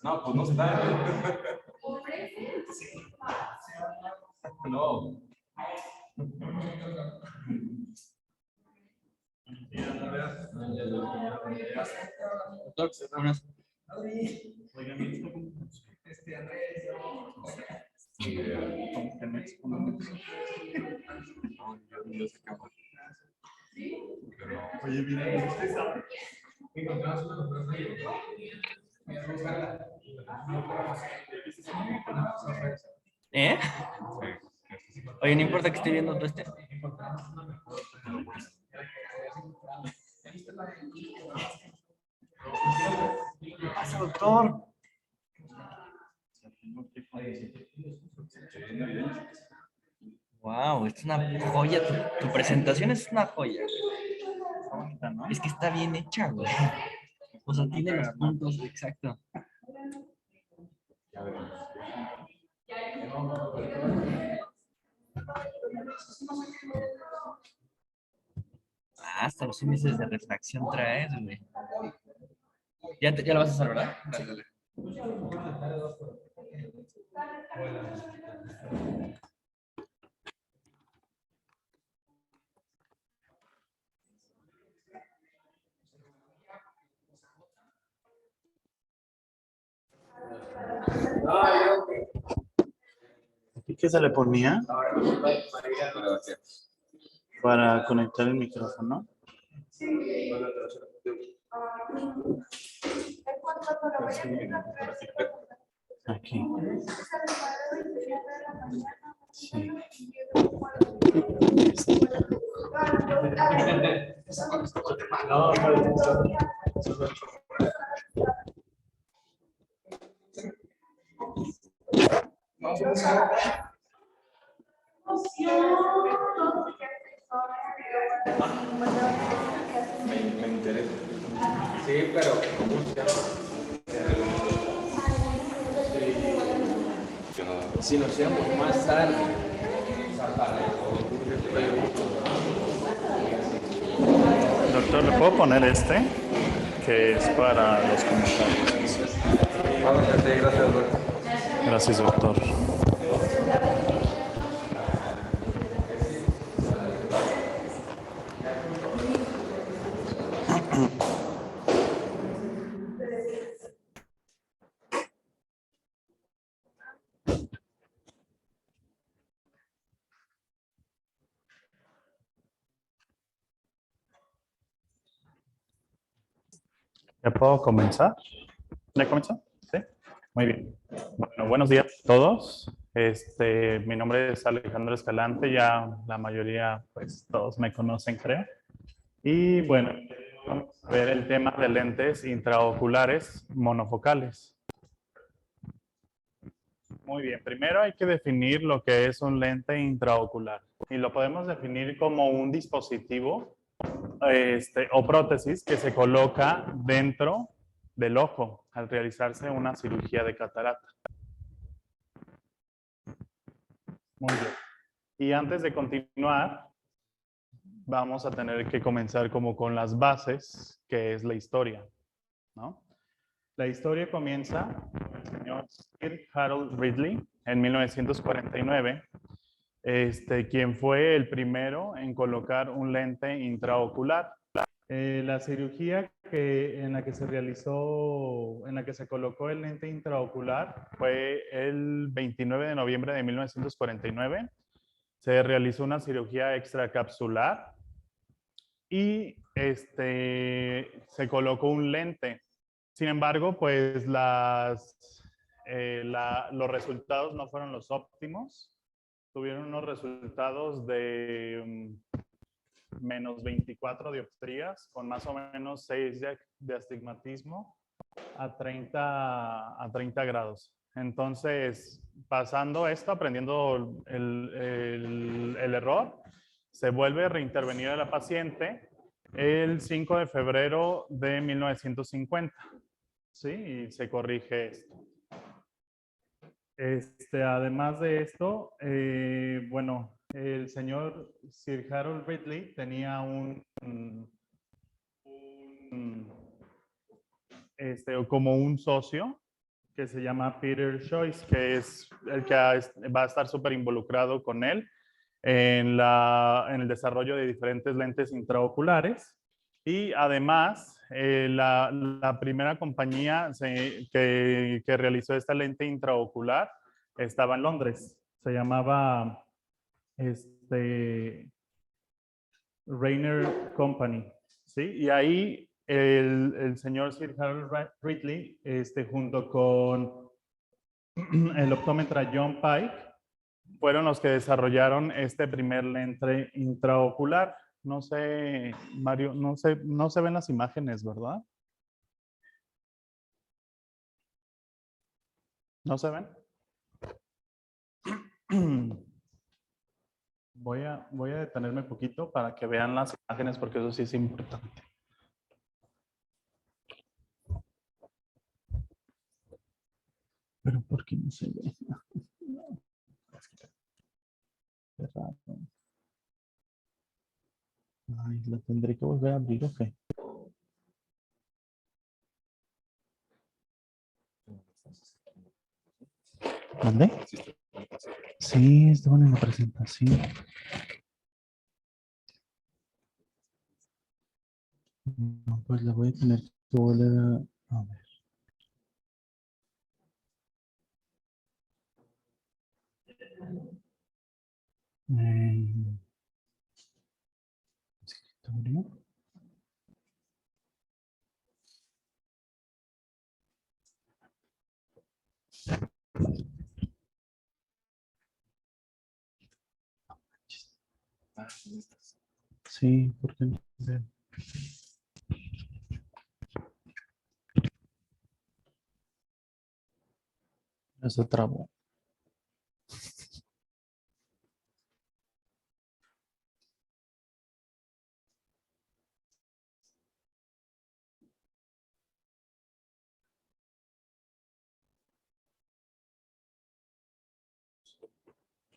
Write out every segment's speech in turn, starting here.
No, pues no se da. No. Oye, mira, ¿Eh? Oye, no importa que esté viendo todo este. ¿Qué pasa, doctor? Wow, es una joya. Tu presentación es una joya. Está bonita, ¿no? Es que está bien hecha, güey. O sea, tiene los puntos, exacto. Ah, hasta los índices de refracción traes, güey. ¿Ya lo vas a hacer, verdad? Dale, dale. ¿Y qué se le ponía? Para conectar el micrófono. Aquí. Sí. Me interesa. Sí, pero si nos íbamos más tarde. Doctor, ¿le puedo poner este? Que es para los comentarios. Gracias, doctor. Gracias, doctor. ¿Ya puedo comenzar? ¿Ya comenzó? Sí. Muy bien. Bueno, buenos días a todos. Mi nombre es Alejandro Escalante, ya la mayoría, pues todos me conocen, creo. Y bueno, vamos a ver el tema de lentes intraoculares monofocales. Muy bien, primero hay que definir lo que es un lente intraocular. Y lo podemos definir como un dispositivo o prótesis que se coloca dentro del ojo al realizarse una cirugía de catarata. Muy bien. Y antes de continuar, vamos a tener que comenzar como con las bases, que es la historia, ¿no? La historia comienza con el señor Sir Harold Ridley en 1949, quien fue el primero en colocar un lente intraocular. La cirugía en la que se realizó, en la que se colocó el lente intraocular fue el 29 de noviembre de 1949 se realizó una cirugía extracapsular y se colocó un lente. Sin embargo, pues los resultados no fueron los óptimos. Tuvieron unos resultados de menos 24 dioptrías, con más o menos 6 de astigmatismo a 30 grados. Entonces, pasando esto, aprendiendo el error, se vuelve a reintervenir a la paciente el 5 de febrero de 1950. ¿Sí? Y se corrige esto. Además de esto, bueno, el señor Sir Harold Ridley tenía como un socio que se llama Peter Joyce, que es el que va a estar súper involucrado con él en el desarrollo de diferentes lentes intraoculares. Y además, la primera compañía que realizó esta lente intraocular estaba en Londres. Se llamaba Rayner Company. ¿Sí? Y ahí el señor Sir Harold Ridley, junto con el optómetra John Pike, fueron los que desarrollaron este primer lente intraocular. No sé, Mario, no se ven las imágenes, ¿verdad? ¿No se ven? Voy a detenerme un poquito para que vean las imágenes porque eso sí es importante. Pero ¿por qué no se ve? Qué raro. Ay, la tendré que volver a abrir, ¿o qué? ¿Dónde? Sí, estaban en la presentación. No, pues la voy a tener que volver a ver. Escritorio. Sí, porque no veo. Se trabó.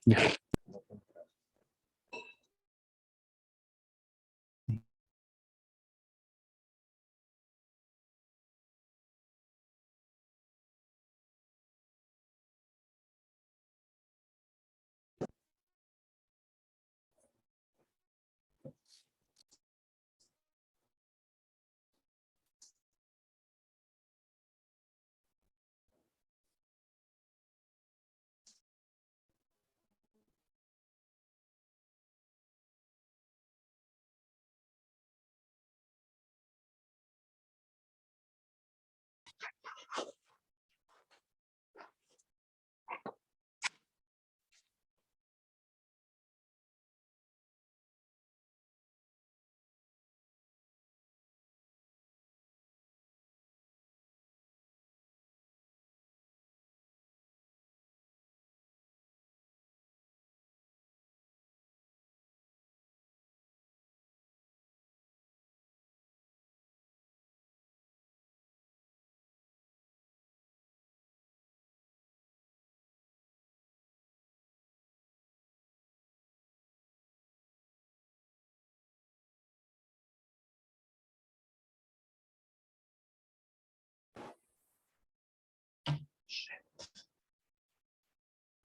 Ya.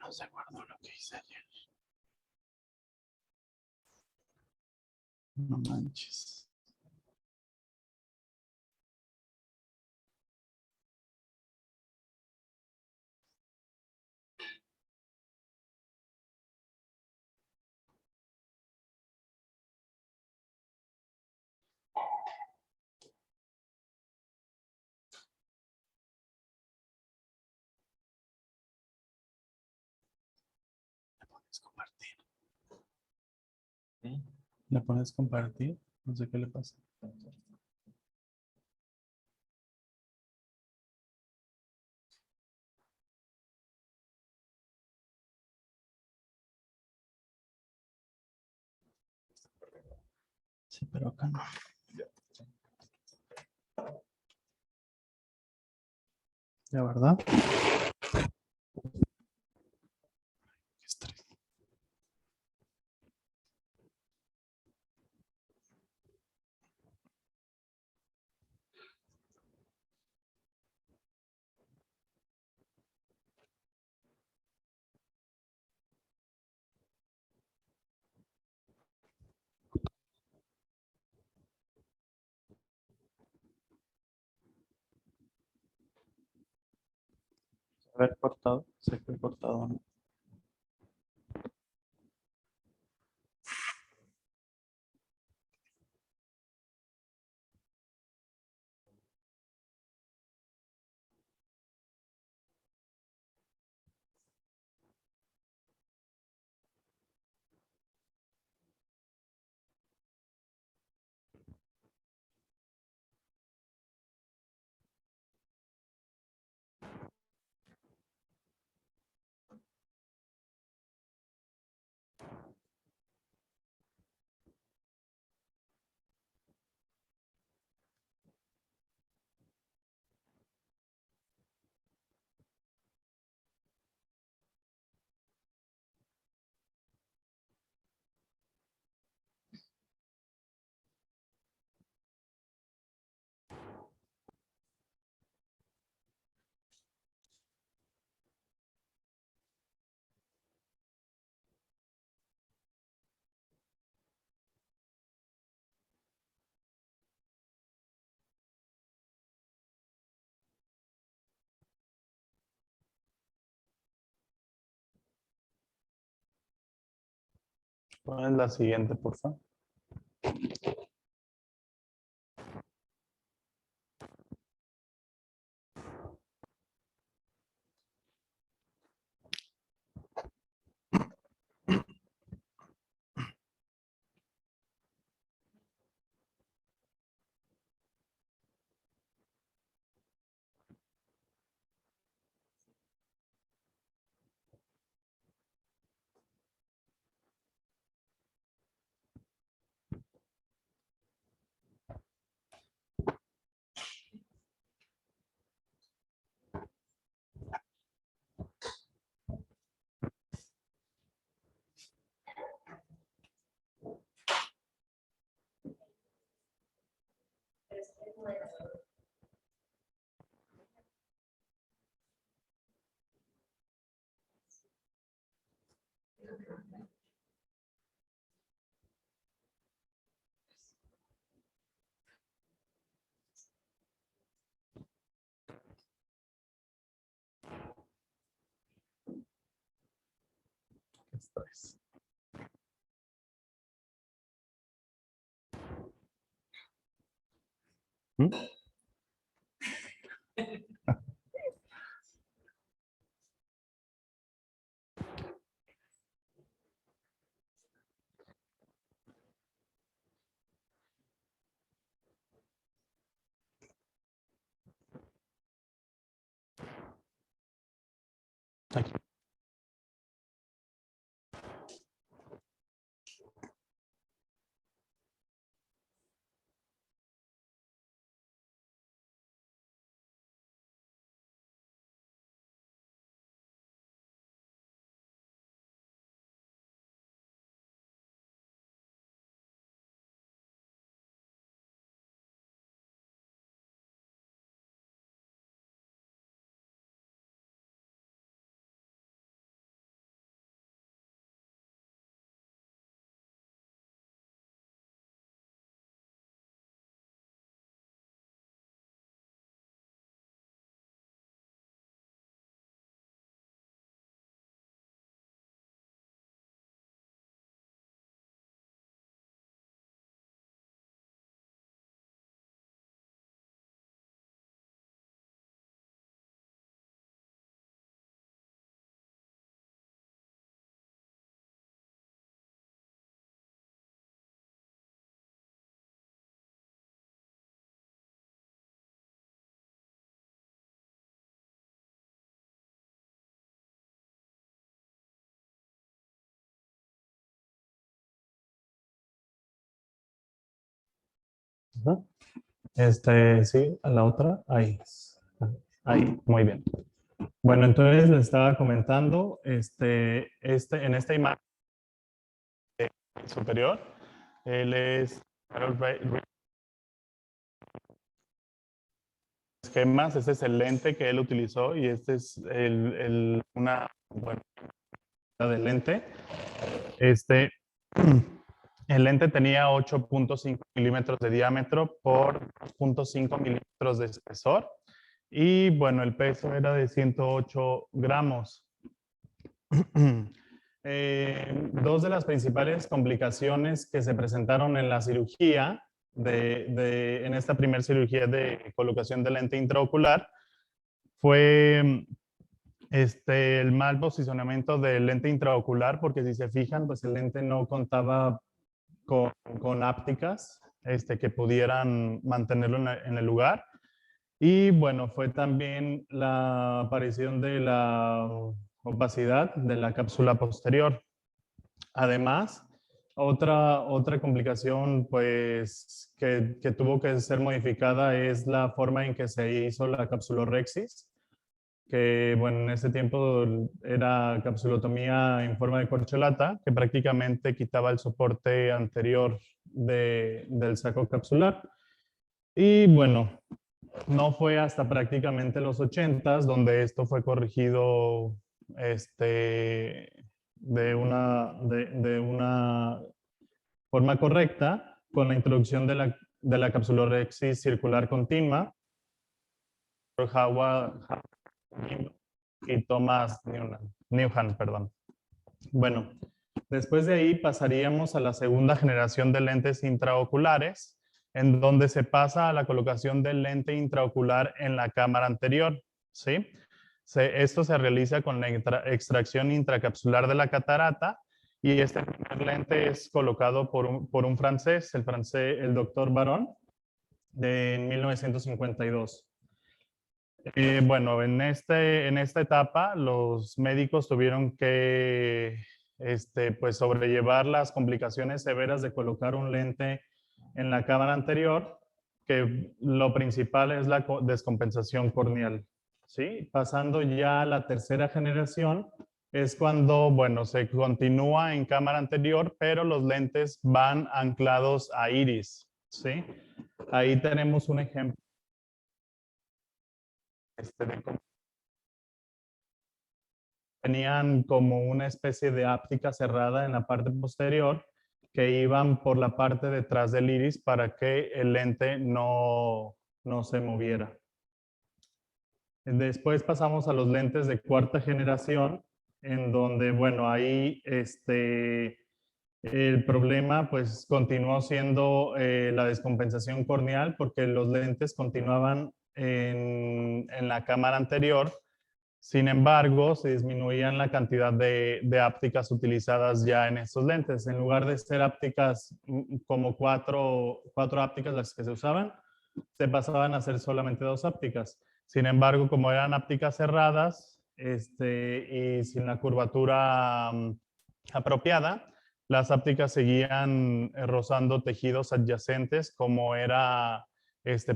No se guardó lo que hice ayer. No manches. Es compartir. ¿Sí? ¿Le pones compartir? No sé qué le pasa. Sí, pero acá no. ¿Ya, verdad? Qué estrés. A ver, cortado. Se fue cortado, ¿no? Pones la siguiente, por favor. Qué estrés. ¿Mm? Aquí. Ajá. Sí, a la otra, ahí. Ahí, muy bien. Bueno, entonces les estaba comentando, en esta imagen superior, él es Harold esquemas, este es el lente que él utilizó y este es una buena de lente. El lente tenía 8.5 milímetros de diámetro por 0.5 milímetros de espesor y bueno, el peso era de 108 gramos. Dos de las principales complicaciones que se presentaron en la cirugía, en esta primera cirugía de colocación de lente intraocular, fue el mal posicionamiento del lente intraocular, porque si se fijan, pues el lente no contaba con ápticas que pudieran mantenerlo en el lugar. Y bueno, fue también la aparición de la opacidad de la cápsula posterior. Además, otra complicación pues, que tuvo que ser modificada es la forma en que se hizo la capsulorhexis, que bueno, en ese tiempo era capsulotomía en forma de corcholata, que prácticamente quitaba el soporte anterior del saco capsular. Y bueno, no fue hasta prácticamente los 80s donde esto fue corregido de una forma correcta con la introducción de la capsulorhexis circular continua por Howard y Thomas Newhan, perdón. Bueno, después de ahí pasaríamos a la segunda generación de lentes intraoculares, en donde se pasa a la colocación del lente intraocular en la cámara anterior, ¿sí? Esto se realiza con la extracción intracapsular de la catarata y este primer lente es colocado por un francés, el doctor Baron, de 1952. Bueno, en esta etapa los médicos tuvieron que pues sobrellevar las complicaciones severas de colocar un lente en la cámara anterior, que lo principal es la descompensación corneal. ¿Sí? Pasando ya a la tercera generación, es cuando, bueno, se continúa en cámara anterior, pero los lentes van anclados a iris. ¿Sí? Ahí tenemos un ejemplo de cómo tenían como una especie de áptica cerrada en la parte posterior que iban por la parte detrás del iris para que el lente no se moviera. Después pasamos a los lentes de cuarta generación, en donde, bueno, ahí el problema pues continuó siendo la descompensación corneal porque los lentes continuaban en la cámara anterior. Sin embargo, se disminuían la cantidad de ápticas utilizadas ya en estos lentes. En lugar de ser ápticas como cuatro ápticas las que se usaban, se pasaban a ser solamente 2 ápticas. Sin embargo, como eran ápticas cerradas y sin la curvatura apropiada, las ápticas seguían rozando tejidos adyacentes como era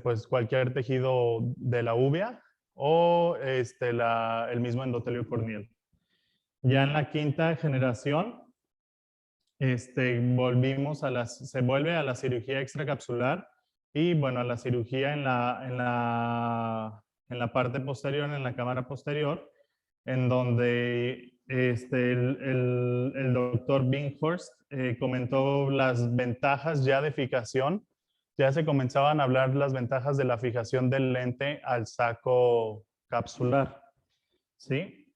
pues cualquier tejido de la uvea o el mismo endotelio corneal. Ya en la quinta generación, se vuelve a la cirugía extracapsular y bueno, a la cirugía en la parte posterior, en la cámara posterior, en donde el doctor Binghorst comentó las ventajas ya de fijación. Ya se comenzaban a hablar las ventajas de la fijación del lente al saco capsular. ¿Sí?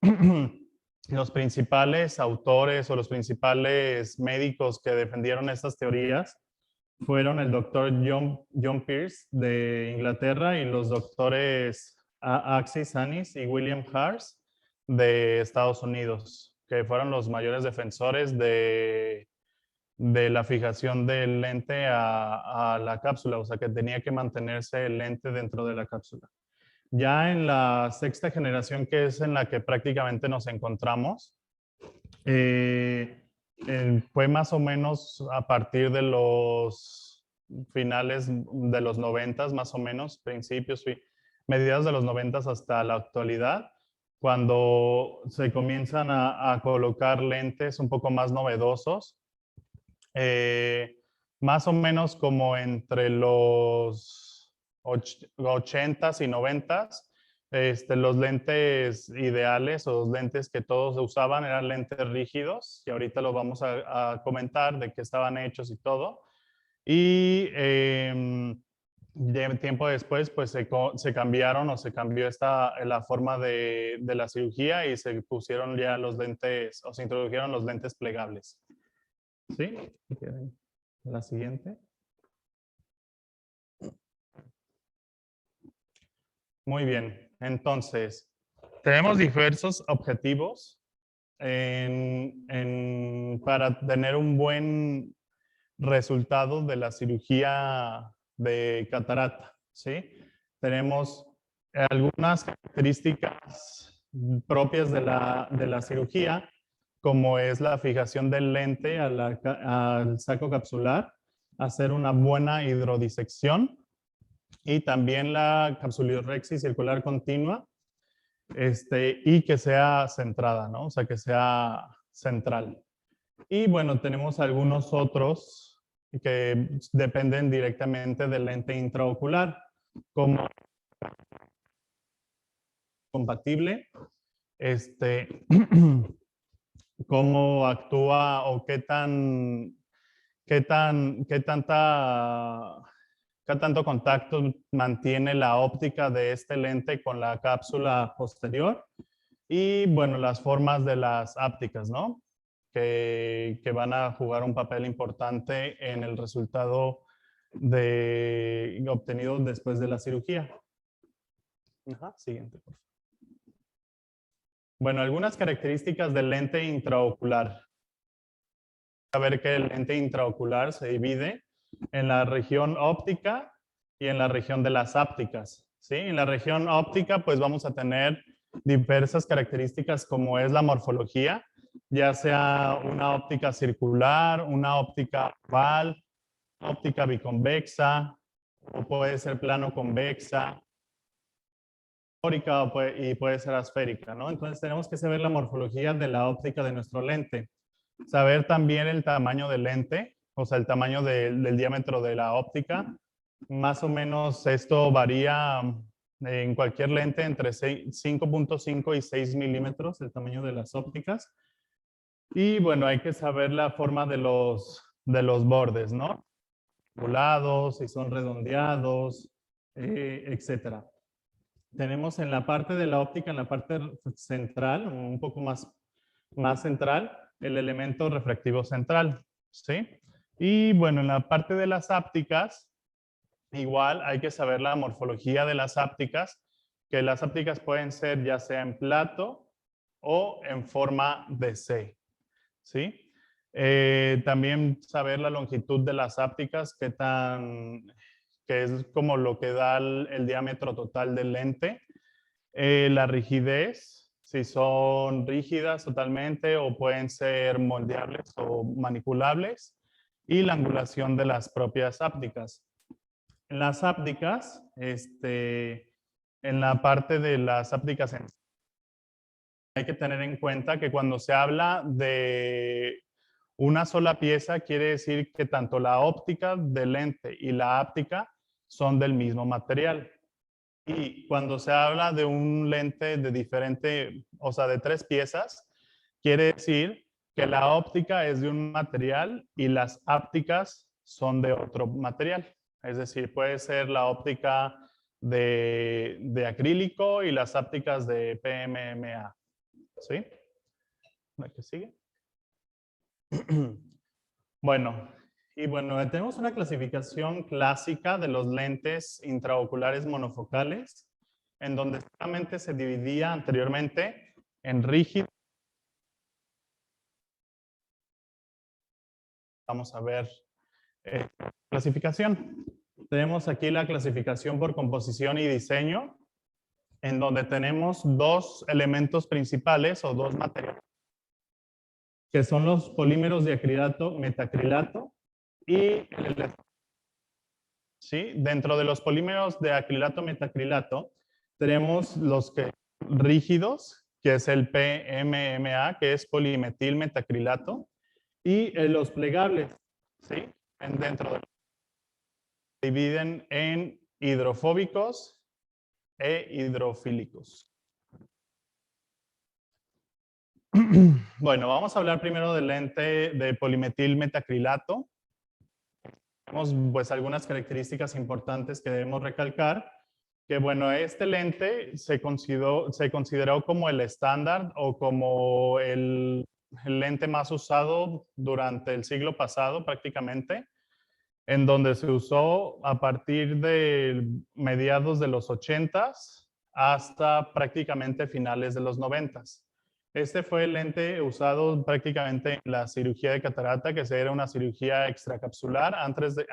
Los principales autores o los principales médicos que defendieron estas teorías fueron el doctor John Pierce de Inglaterra y los doctores Axis Sanis y William Hars de Estados Unidos, que fueron los mayores defensores de la fijación del lente a la cápsula, o sea que tenía que mantenerse el lente dentro de la cápsula. Ya en la sexta generación, que es en la que prácticamente nos encontramos, fue más o menos a partir de los finales de los 90 más o menos, principios, mediados de los 90 hasta la actualidad, cuando se comienzan a colocar lentes un poco más novedosos, más o menos como entre los 80s y 90s, los lentes ideales o los lentes que todos usaban eran lentes rígidos, y ahorita lo vamos a comentar de qué estaban hechos y todo. Y tiempo después, pues se cambiaron o se cambió la forma de la cirugía y se pusieron ya los lentes, o se introdujeron los lentes plegables. ¿Sí? La siguiente. Muy bien. Entonces, tenemos diversos objetivos para tener un buen resultado de la cirugía de catarata, ¿sí? Tenemos algunas características propias de la cirugía, como es la fijación del lente al saco capsular, hacer una buena hidrodisección y también la capsulorrexis circular continua, y que sea centrada, ¿no? O sea, que sea central. Y bueno, tenemos algunos otros que dependen directamente del lente intraocular, como compatible, cómo actúa o qué tanto contacto mantiene la óptica de este lente con la cápsula posterior, y bueno, las formas de las ápticas, ¿no? Que van a jugar un papel importante en el resultado obtenido después de la cirugía. Ajá, siguiente, por favor. Bueno, algunas características del lente intraocular. Saber que el lente intraocular se divide en la región óptica y en la región de las ápticas, ¿sí? En la región óptica, pues vamos a tener diversas características como es la morfología, ya sea una óptica circular, una óptica oval, óptica biconvexa, o puede ser plano convexa, y puede ser esférica, ¿no? Entonces tenemos que saber la morfología de la óptica de nuestro lente. Saber también el tamaño del lente, o sea, el tamaño del diámetro de la óptica. Más o menos esto varía en cualquier lente entre 5.5 y 6 milímetros, el tamaño de las ópticas. Y bueno, hay que saber la forma de los bordes, ¿no? Angulados, si son redondeados, etcétera. Tenemos en la parte de la óptica, en la parte central, un poco más central, el elemento refractivo central, ¿sí? Y bueno, en la parte de las ápticas, igual hay que saber la morfología de las ápticas, que las ápticas pueden ser ya sea en plato o en forma de C, ¿sí? También saber la longitud de las ápticas, que es como lo que da el diámetro total del lente. La rigidez, si son rígidas totalmente o pueden ser moldeables o manipulables, y la angulación de las propias ápticas. En las ápticas, en la parte de las ápticas, hay que tener en cuenta que cuando se habla de una sola pieza, quiere decir que tanto la óptica del lente y la áptica son del mismo material. Y cuando se habla de un lente de diferente, o sea, de 3 piezas, quiere decir que la óptica es de un material y las ápticas son de otro material. Es decir, puede ser la óptica de acrílico y las ápticas de PMMA. ¿Sí? ¿La que sigue? Bueno, tenemos una clasificación clásica de los lentes intraoculares monofocales, en donde solamente se dividía anteriormente en rígido. Vamos a ver clasificación. Tenemos aquí la clasificación por composición y diseño, en donde tenemos 2 elementos principales o 2 materiales, que son los polímeros de acrilato, metacrilato, y el ¿sí? Dentro de los polímeros de acrilato metacrilato, tenemos los que rígidos, que es el PMMA, que es polimetil metacrilato, y los plegables, ¿sí? Dentro de dividen en hidrofóbicos e hidrofílicos. Bueno, vamos a hablar primero del lente de polimetil metacrilato. Tenemos pues algunas características importantes que debemos recalcar. Que bueno, este lente se consideró como el estándar o como el lente más usado durante el siglo pasado prácticamente, en donde se usó a partir de mediados de los 80s hasta prácticamente finales de los 90s. Este fue el lente usado prácticamente en la cirugía de catarata, que era una cirugía extracapsular antes de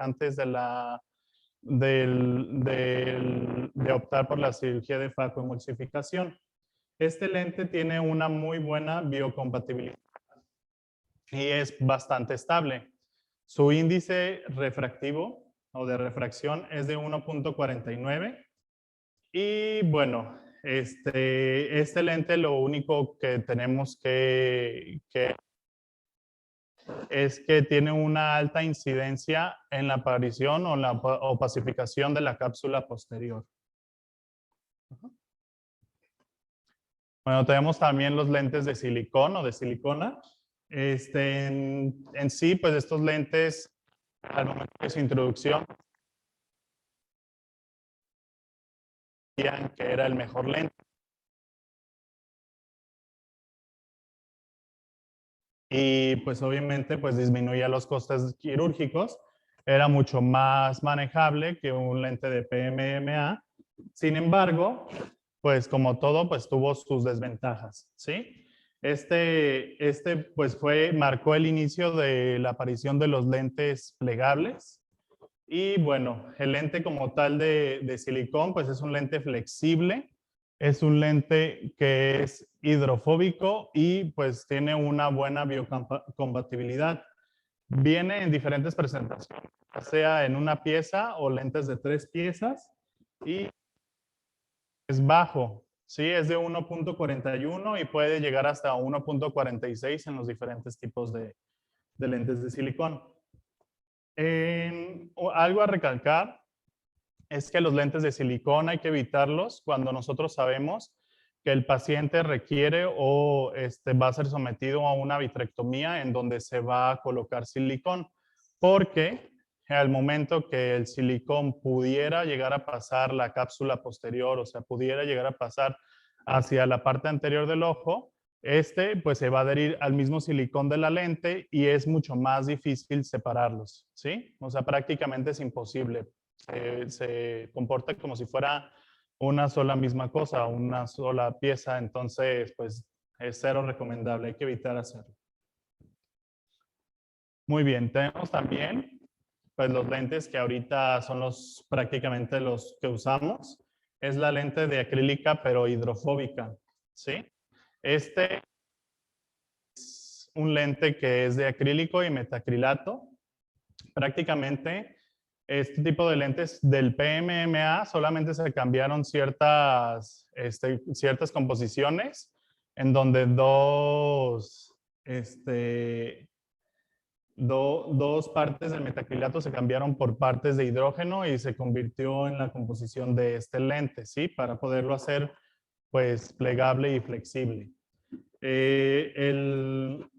optar por la cirugía de facoemulsificación. Este lente tiene una muy buena biocompatibilidad y es bastante estable. Su índice refractivo o de refracción es de 1.49 y bueno, este lente lo único que tenemos que es que tiene una alta incidencia en la aparición o la opacificación de la cápsula posterior. Bueno, tenemos también los lentes de silicón o de silicona. En sí, pues estos lentes, al momento de su introducción, decían que era el mejor lente. Y pues obviamente pues disminuía los costes quirúrgicos, era mucho más manejable que un lente de PMMA. Sin embargo, pues como todo, pues tuvo sus desventajas, ¿sí? Pues marcó el inicio de la aparición de los lentes plegables. Y bueno, el lente como tal de silicón, pues es un lente flexible, es un lente que es hidrofóbico y pues tiene una buena biocompatibilidad. Viene en diferentes presentaciones, ya sea en una pieza o lentes de 3 piezas y es bajo, ¿sí? Es de 1.41 y puede llegar hasta 1.46 en los diferentes tipos de lentes de silicón. Algo a recalcar es que los lentes de silicón hay que evitarlos cuando nosotros sabemos que el paciente requiere o va a ser sometido a una vitrectomía en donde se va a colocar silicón, porque al momento que el silicón pudiera llegar a pasar la cápsula posterior, o sea, pudiera llegar a pasar hacia la parte anterior del ojo, pues se va a adherir al mismo silicón de la lente y es mucho más difícil separarlos, ¿sí? O sea, prácticamente es imposible. Se comporta como si fuera una sola misma cosa, una sola pieza, entonces, pues, es cero recomendable, hay que evitar hacerlo. Muy bien, tenemos también, pues, los lentes que ahorita son prácticamente los que usamos. Es la lente de acrílica, pero hidrofóbica, ¿sí? Este es un lente que es de acrílico y metacrilato. Prácticamente, este tipo de lentes del PMMA solamente se cambiaron ciertas composiciones en donde dos partes del metacrilato se cambiaron por partes de hidrógeno y se convirtió en la composición de este lente, ¿sí? Para poderlo hacer, pues, plegable y flexible. El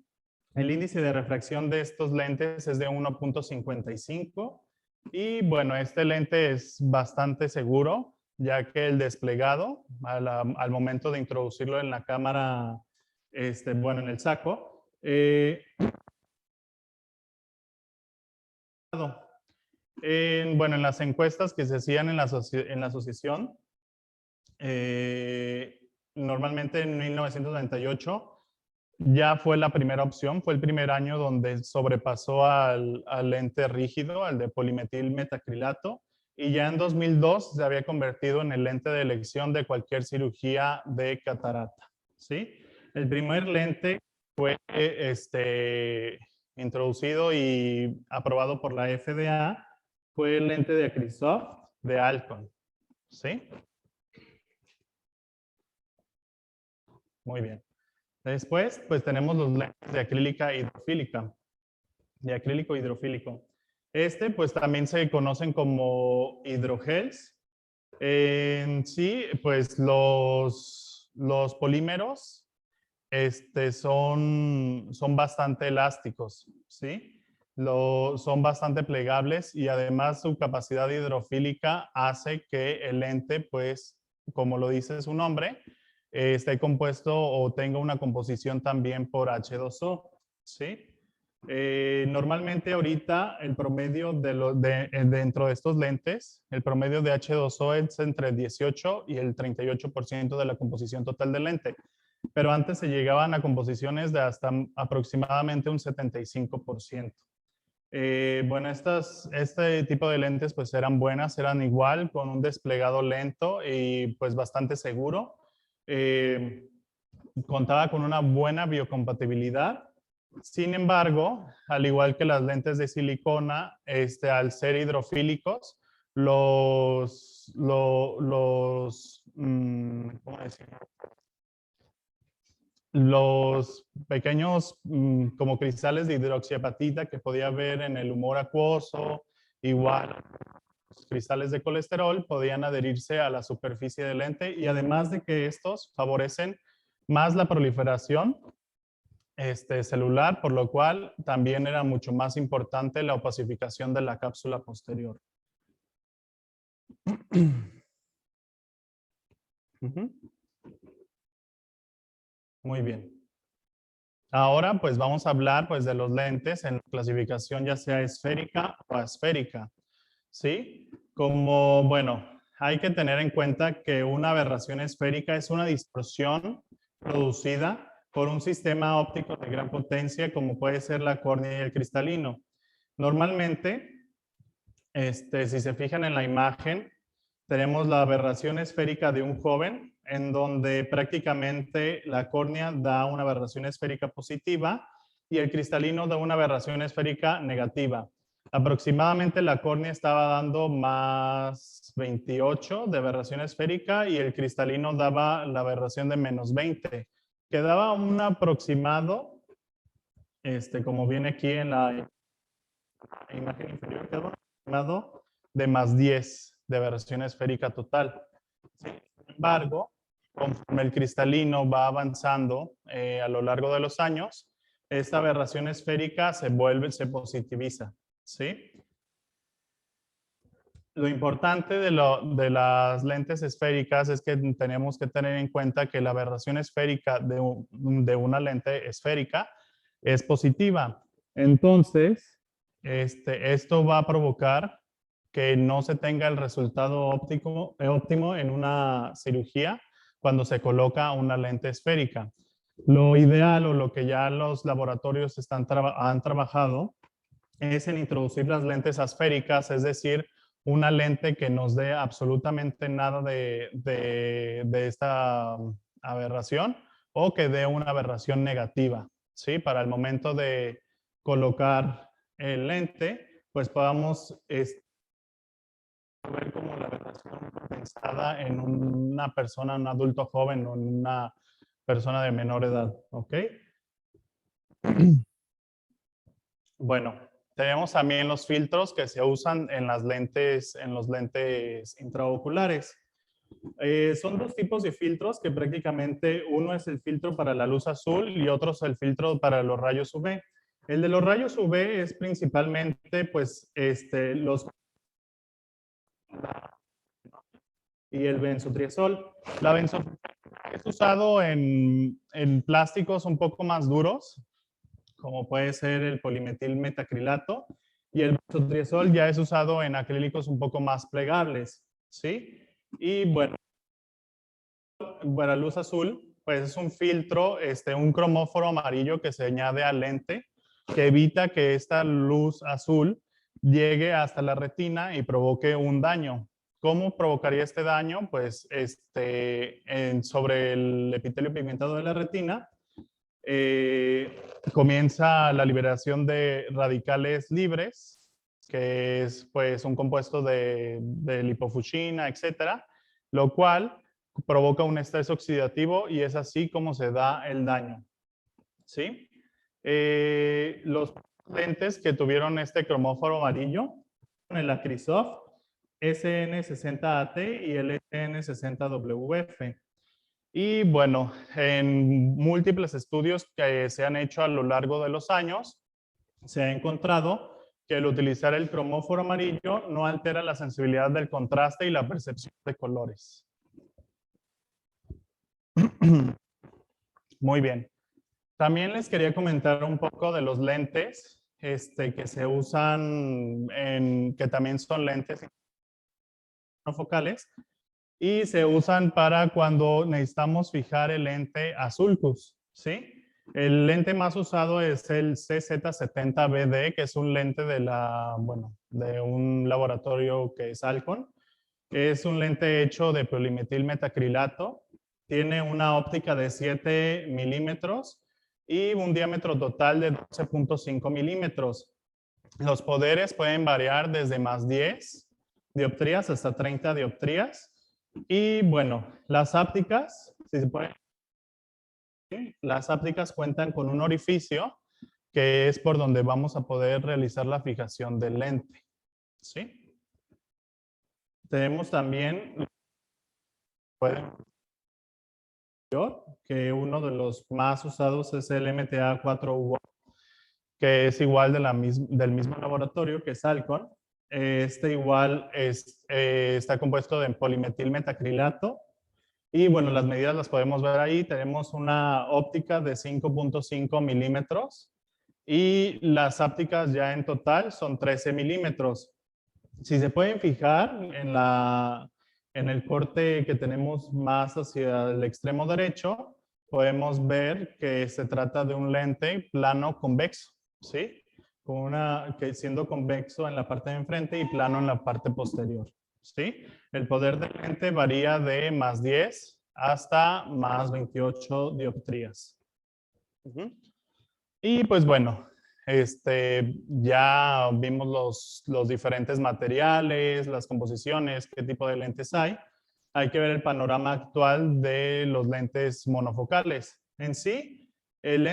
índice de refracción de estos lentes es de 1.55 y bueno, este lente es bastante seguro ya que el desplegado al momento de introducirlo en la cámara, bueno, en el saco, bueno, en las encuestas que se hacían en la asociación, normalmente en 1998, ya fue la primera opción, fue el primer año donde sobrepasó al lente rígido, al de polimetil metacrilato, y ya en 2002 se había convertido en el lente de elección de cualquier cirugía de catarata, ¿sí? El primer lente fue introducido y aprobado por la FDA fue el lente de Acrisoft de Alcon. ¿Sí? Muy bien. Después, pues tenemos los lentes de acrílica hidrofílica, de acrílico hidrofílico. Pues también se conocen como hidrogels. En sí, pues los polímeros son bastante elásticos, ¿sí? Son bastante plegables y además su capacidad hidrofílica hace que el lente, pues, como lo dice su nombre, esté compuesto o tenga una composición también por H2O, ¿sí? Normalmente ahorita el promedio dentro de estos lentes, el promedio de H2O es entre el 18 y el 38% de la composición total del lente, pero antes se llegaban a composiciones de hasta aproximadamente un 75%. Bueno, este tipo de lentes pues eran buenas, eran igual, con un desplegado lento y pues bastante seguro. Contaba con una buena biocompatibilidad. Sin embargo, al igual que las lentes de silicona, al ser hidrofílicos, ¿cómo decirlo? Los pequeños como cristales de hidroxiapatita que podía haber en el humor acuoso, igual los cristales de colesterol podían adherirse a la superficie del lente y además de que estos favorecen más la proliferación celular, por lo cual también era mucho más importante la opacificación de la cápsula posterior. Muy bien. Ahora pues vamos a hablar pues de los lentes en clasificación ya sea esférica o asférica. ¿Sí? Como, bueno, hay que tener en cuenta que una aberración esférica es una distorsión producida por un sistema óptico de gran potencia como puede ser la córnea y el cristalino. Normalmente, si se fijan en la imagen, tenemos la aberración esférica de un joven en donde prácticamente la córnea da una aberración esférica positiva y el cristalino da una aberración esférica negativa. Aproximadamente la córnea estaba dando más 28 de aberración esférica y el cristalino daba la aberración de menos 20. Quedaba un aproximado, como viene aquí en la imagen inferior, quedaba un aproximado de más 10 de aberración esférica total. Sin embargo, conforme el cristalino va avanzando a lo largo de los años, esta aberración esférica se positiviza, ¿sí? Lo importante de las lentes esféricas es que tenemos que tener en cuenta que la aberración esférica de una lente esférica es positiva. Entonces, esto va a provocar que no se tenga el resultado óptimo en una cirugía cuando se coloca una lente esférica. Lo ideal o lo que ya los laboratorios han trabajado es en introducir las lentes asféricas, es decir, una lente que nos dé absolutamente nada de esta aberración o que dé una aberración negativa, ¿sí? Para el momento de colocar el lente, pues podamos ver como la aberración compensada en una persona, un adulto joven o en una persona de menor edad, ¿ok? Bueno, tenemos también los filtros que se usan en los lentes intraoculares. Son dos tipos de filtros que prácticamente uno es el filtro para la luz azul y otro es el filtro para los rayos UV. El de los rayos UV es principalmente pues y el benzotriazol. La benzotriazol es usado en plásticos un poco más duros, como puede ser el polimetil metacrilato, y el benzotriazol ya es usado en acrílicos un poco más plegables, ¿sí? Y bueno, para luz azul, pues es un filtro, un cromóforo amarillo que se añade al lente, que evita que esta luz azul llegue hasta la retina y provoque un daño. ¿Cómo provocaría este daño? Pues sobre el epitelio pigmentado de la retina, comienza la liberación de radicales libres, que es pues un compuesto de lipofuchina, etcétera, lo cual provoca un estrés oxidativo y es así como se da el daño. ¿Sí? Los lentes que tuvieron este cromóforo amarillo, el Acrisof SN60AT y el SN60WF. Y bueno, en múltiples estudios que se han hecho a lo largo de los años, se ha encontrado que el utilizar el cromóforo amarillo no altera la sensibilidad del contraste y la percepción de colores. Muy bien. También les quería comentar un poco de los lentes que se usan, que también son lentes monofocales y se usan para cuando necesitamos fijar el lente a sulcus, ¿sí? El lente más usado es el CZ70BD, que es un lente de un laboratorio que es Alcon. Es un lente hecho de polimetil metacrilato. Tiene una óptica de 7 milímetros y un diámetro total de 12.5 milímetros. Los poderes pueden variar desde más 10 dioptrías hasta 30 dioptrías. Y bueno, las ápticas, si se puede, las ápticas cuentan con un orificio que es por donde vamos a poder realizar la fijación del lente. ¿Sí? Tenemos también que uno de los más usados es el MTA4U, que es igual del mismo laboratorio que es Alcon. Este igual está compuesto de polimetil metacrilato. Y bueno, las medidas las podemos ver ahí. Tenemos una óptica de 5.5 milímetros y las ápticas ya en total son 13 milímetros. Si se pueden fijar en el corte que tenemos más hacia el extremo derecho, podemos ver que se trata de un lente plano convexo, ¿sí? Que siendo convexo en la parte de enfrente y plano en la parte posterior, ¿sí? El poder del lente varía de más 10 hasta más 28 dioptrías. Y pues bueno, ya vimos los diferentes materiales, las composiciones, qué tipo de lentes hay. Hay que ver el panorama actual de los lentes monofocales. En sí, el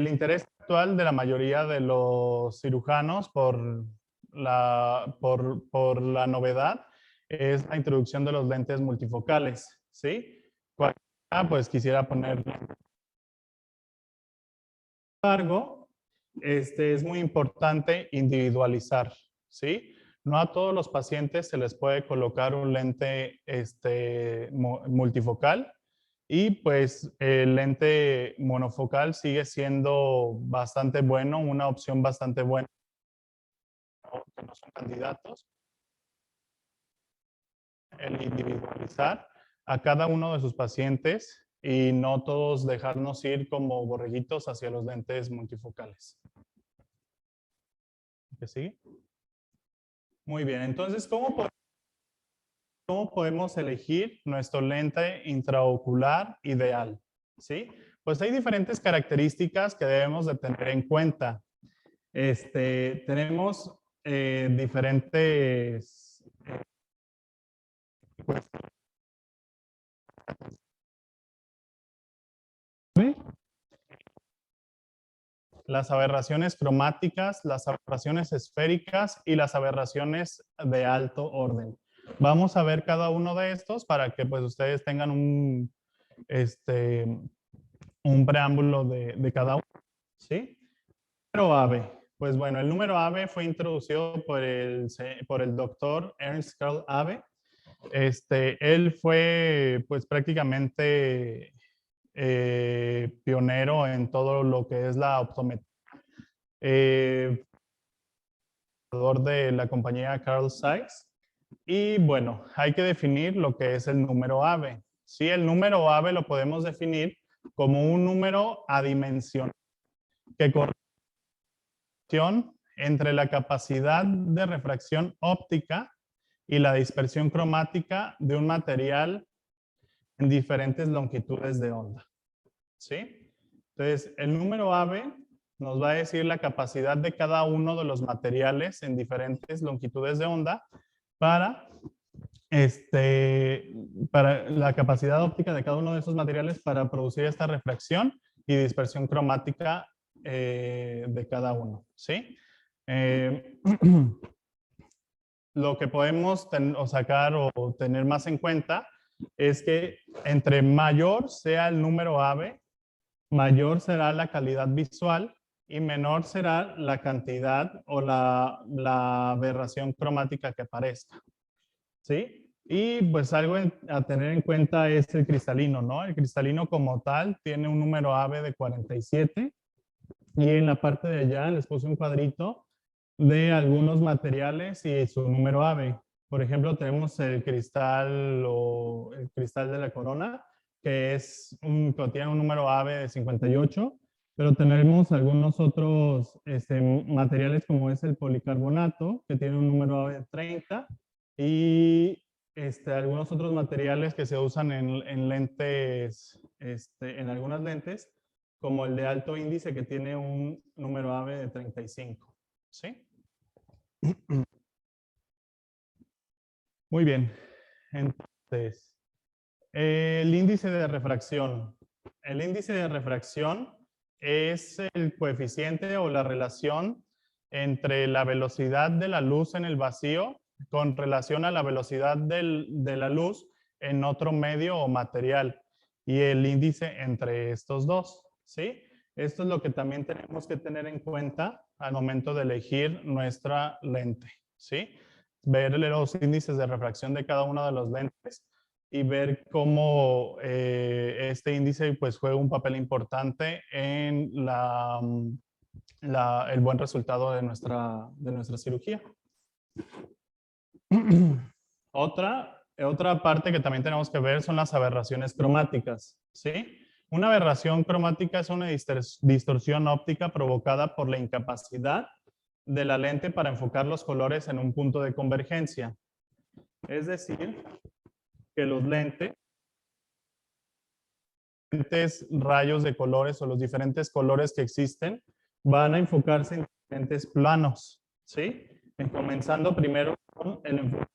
interés actual de la mayoría de los cirujanos por la novedad es la introducción de los lentes multifocales, ¿sí? Cualquiera pues quisiera poner. Sin embargo, es muy importante individualizar, ¿sí? No a todos los pacientes se les puede colocar un lente multifocal y pues el lente monofocal sigue siendo bastante bueno, una opción bastante buena, que no son candidatos. El individualizar a cada uno de sus pacientes y no todos dejarnos ir como borreguitos hacia los lentes multifocales. ¿Qué sigue? Muy bien, entonces, ¿cómo podemos elegir nuestro lente intraocular ideal? ¿Sí? Pues hay diferentes características que debemos de tener en cuenta. Tenemos diferentes las aberraciones cromáticas, las aberraciones esféricas y las aberraciones de alto orden. Vamos a ver cada uno de estos para que pues ustedes tengan un preámbulo de cada uno. ¿Sí? Número AVE. Pues bueno, el número AVE fue introducido por el doctor Ernst Karl Abbe. Él fue pues prácticamente pionero en todo lo que es la optometría. De la compañía Carl Zeiss. Y bueno, hay que definir lo que es el número AVE. Sí, el número AVE lo podemos definir como un número adimensional que corresponde entre la capacidad de refracción óptica y la dispersión cromática de un material en diferentes longitudes de onda. ¿Sí? Entonces, el número AVE nos va a decir la capacidad de cada uno de los materiales en diferentes longitudes de onda para, para la capacidad óptica de cada uno de esos materiales para producir esta refracción y dispersión cromática de cada uno, ¿sí? Lo que podemos sacar o tener más en cuenta es que entre mayor sea el número AB, mayor será la calidad visual y menor será la cantidad o la aberración cromática que aparezca, ¿sí? Y pues algo a tener en cuenta es el cristalino, ¿no? El cristalino como tal tiene un número AB de 47 y en la parte de allá les puse un cuadrito de algunos materiales y su número AB. Por ejemplo, tenemos el cristal o el cristal de la corona, que tiene un número AB de 58, pero tenemos algunos otros materiales como es el policarbonato, que tiene un número AB de 30, y algunos otros materiales que se usan en lentes, en algunas lentes, como el de alto índice, que tiene un número AB de 35. ¿Sí? Muy bien. Entonces, el índice de refracción. El índice de refracción es el coeficiente o la relación entre la velocidad de la luz en el vacío con relación a la velocidad de la luz en otro medio o material y el índice entre estos dos, ¿sí? Esto es lo que también tenemos que tener en cuenta al momento de elegir nuestra lente, ¿sí? Ver los índices de refracción de cada uno de los lentes y ver cómo este índice pues juega un papel importante en el buen resultado de nuestra cirugía. Otra parte que también tenemos que ver son las aberraciones cromáticas, ¿sí? Una aberración cromática es una distorsión óptica provocada por la incapacidad de la lente para enfocar los colores en un punto de convergencia. Es decir, que los lentes, rayos de colores o los diferentes colores que existen van a enfocarse en diferentes planos, ¿sí? Comenzando primero con el enfoque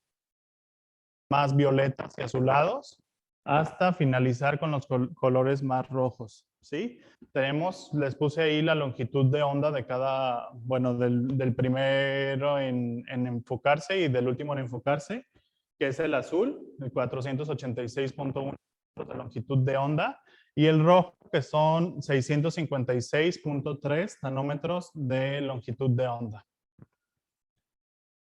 más violetas y azulados hasta finalizar con los colores más rojos, ¿sí? Les puse ahí la longitud de onda de cada, bueno, del primero en enfocarse y del último en enfocarse, que es el azul, de 486.1 de longitud de onda, y el rojo, que son 656.3 nanómetros de longitud de onda.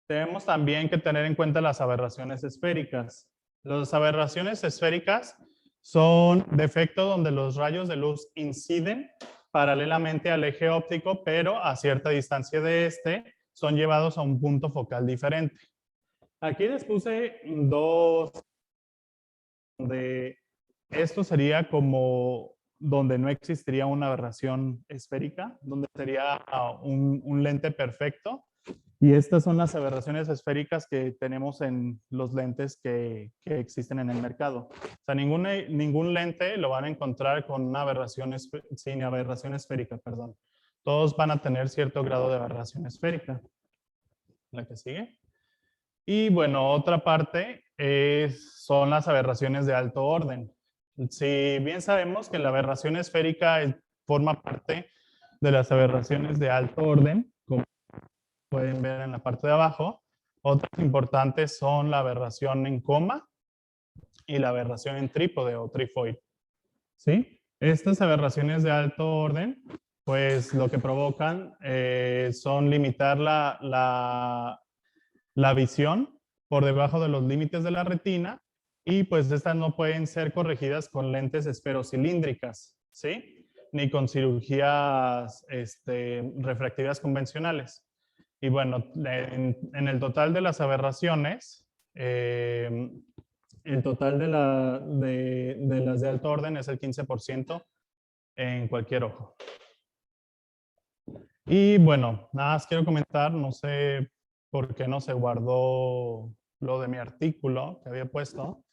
Tenemos también que tener en cuenta las aberraciones esféricas. Las aberraciones esféricas son defectos donde los rayos de luz inciden paralelamente al eje óptico, pero a cierta distancia de este son llevados a un punto focal diferente. Aquí les puse dos, donde esto sería como donde no existiría una aberración esférica, donde sería un lente perfecto. Y estas son las aberraciones esféricas que tenemos en los lentes que existen en el mercado. O sea, ningún lente lo van a encontrar con una sin aberración esférica, perdón. Todos van a tener cierto grado de aberración esférica. La que sigue. Y bueno, otra parte son las aberraciones de alto orden. Si bien sabemos que la aberración esférica forma parte de las aberraciones de alto orden, como pueden ver en la parte de abajo, otras importantes son la aberración en coma y la aberración en trípode o trifoid. ¿Sí? Estas aberraciones de alto orden, pues lo que provocan son limitar la visión por debajo de los límites de la retina y pues estas no pueden ser corregidas con lentes esferocilíndricas, ¿sí? Ni con cirugías refractivas convencionales. Y bueno, en el total de las aberraciones, el total de las de alto orden es el 15% en cualquier ojo. Y bueno, nada más quiero comentar, no sé por qué no se guardó lo de mi artículo que había puesto.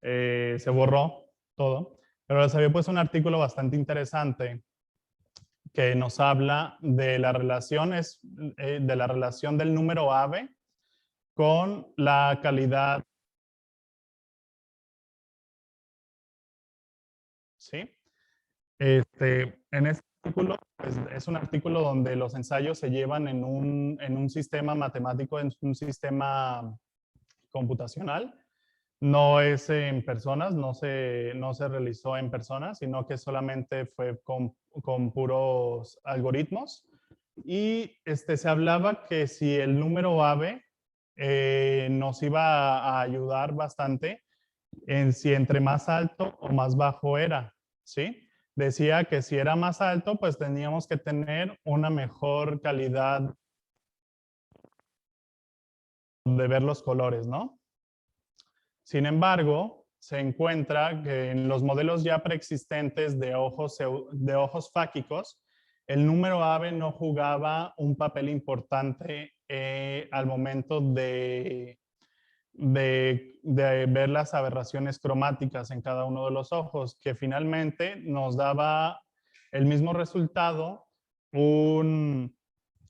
Se borró todo, pero les había puesto un artículo bastante interesante que nos habla de la relación, de la relación del número ave con la calidad. ¿Sí? En este artículo, pues, es un artículo donde los ensayos se llevan en un sistema matemático, en un sistema computacional. No es en personas, no se realizó en personas, sino que solamente fue con puros algoritmos. Y se hablaba que si el número ave nos iba a ayudar bastante en si entre más alto o más bajo era, ¿sí? Decía que si era más alto, pues teníamos que tener una mejor calidad de ver los colores, ¿no? Sin embargo, se encuentra que en los modelos ya preexistentes de ojos fáquicos, el número ave no jugaba un papel importante al momento de ver las aberraciones cromáticas en cada uno de los ojos, que finalmente nos daba el mismo resultado, un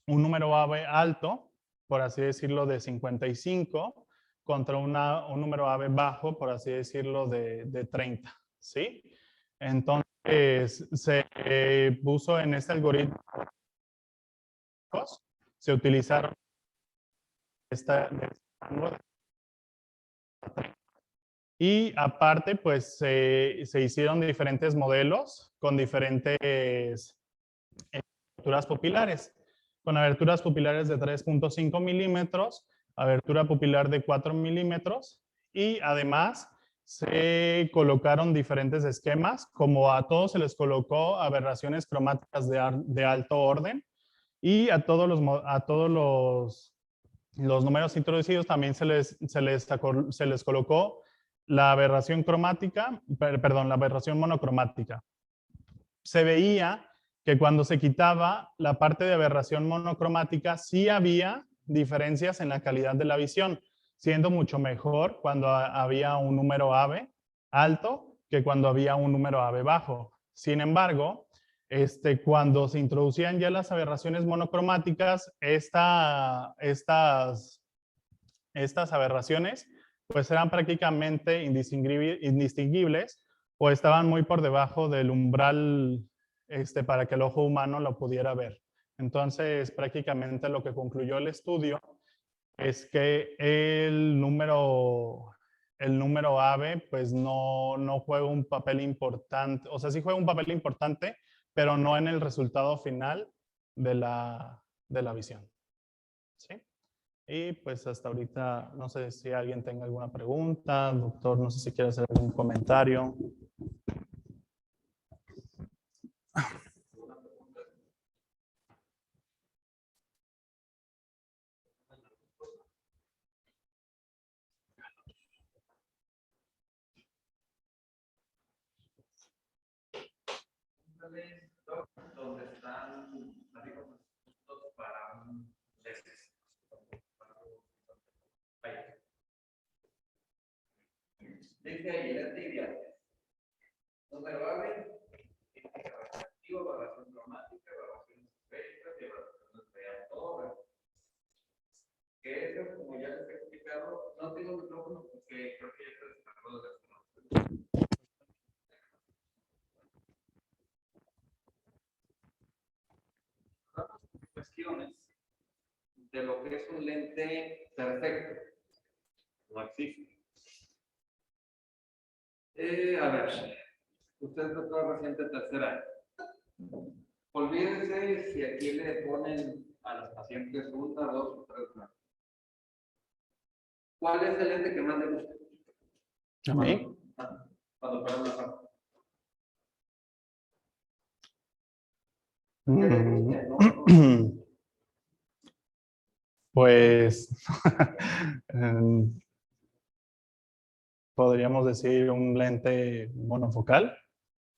número ave alto, por así decirlo, de 55, contra un número ave bajo, por así decirlo, de 30, ¿sí? Entonces, se puso en este algoritmo, se utilizaron y aparte, pues se hicieron diferentes modelos con diferentes aberturas pupilares. Con aberturas pupilares de 3.5 milímetros, abertura pupilar de 4 milímetros y además se colocaron diferentes esquemas, como a todos se les colocó aberraciones cromáticas de alto orden y a todos los números introducidos también se les colocó la aberración cromática, perdón, la aberración monocromática. Se veía que cuando se quitaba la parte de aberración monocromática, sí había diferencias en la calidad de la visión, siendo mucho mejor cuando había un número ave alto que cuando había un número ave bajo. Sin embargo, cuando se introducían ya las aberraciones monocromáticas, estas aberraciones pues eran prácticamente indistinguibles o estaban muy por debajo del umbral para que el ojo humano lo pudiera ver. Entonces, prácticamente lo que concluyó el estudio es que el número ave pues no juega un papel importante, o sea, sí juega un papel importante, pero no en el resultado final de la visión. ¿Sí? Y pues hasta ahorita no sé si alguien tenga alguna pregunta, doctor, no sé si quiere hacer algún comentario. Donde están para un dice ahí la tibia, número ave, activo, evaluación cromática, evaluación esférica y evaluación de alto. Que eso, como ya les he explicado, no tengo micrófono porque creo que ya se descargó de las cuestiones de lo que es un lente perfecto. No existe. A ver, usted es doctor reciente tercera año. Olvídense si aquí le ponen a los pacientes 1, 2 o 3 más. ¿Cuál es el lente que más le gusta? ¿A mí? Cuando para una parte. Pues podríamos decir un lente monofocal.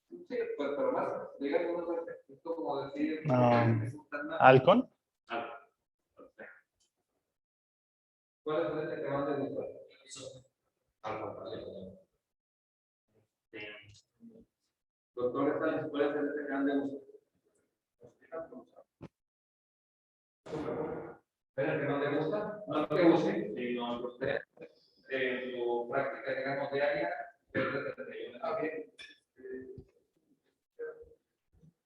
Sí, pues, pero más, digamos, es como decir. Alcon. ¿Cuál es el lente que más le gusta? Doctor, ¿cuál es el lente que más le gusta? Pero el que no te gusta, no lo que use, sino que usted en su práctica, digamos, diaria, pierde 31 a bien.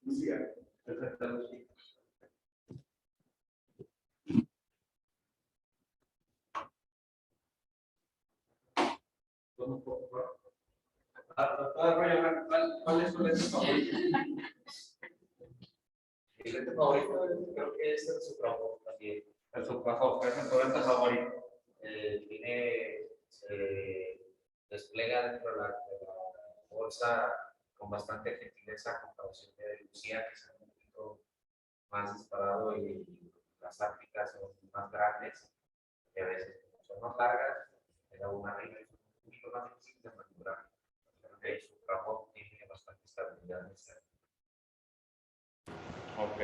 Lucía, perfecto, Lucía. Un poco, ¿cuál es su lente favorito? Mi lente favorito creo que es el Suprafox también. El Suprafox, ¿cuál es tu lente favorito? Tiene, despliega dentro de la bolsa con bastante gentileza a comparación de Lucía, que es un poquito más disparado y las ápticas son más grandes, y a veces son más largas, pero una regla es un poquito más difícil de manipular. Creo que su trabajo tiene bastante estabilidad en esta. Ok.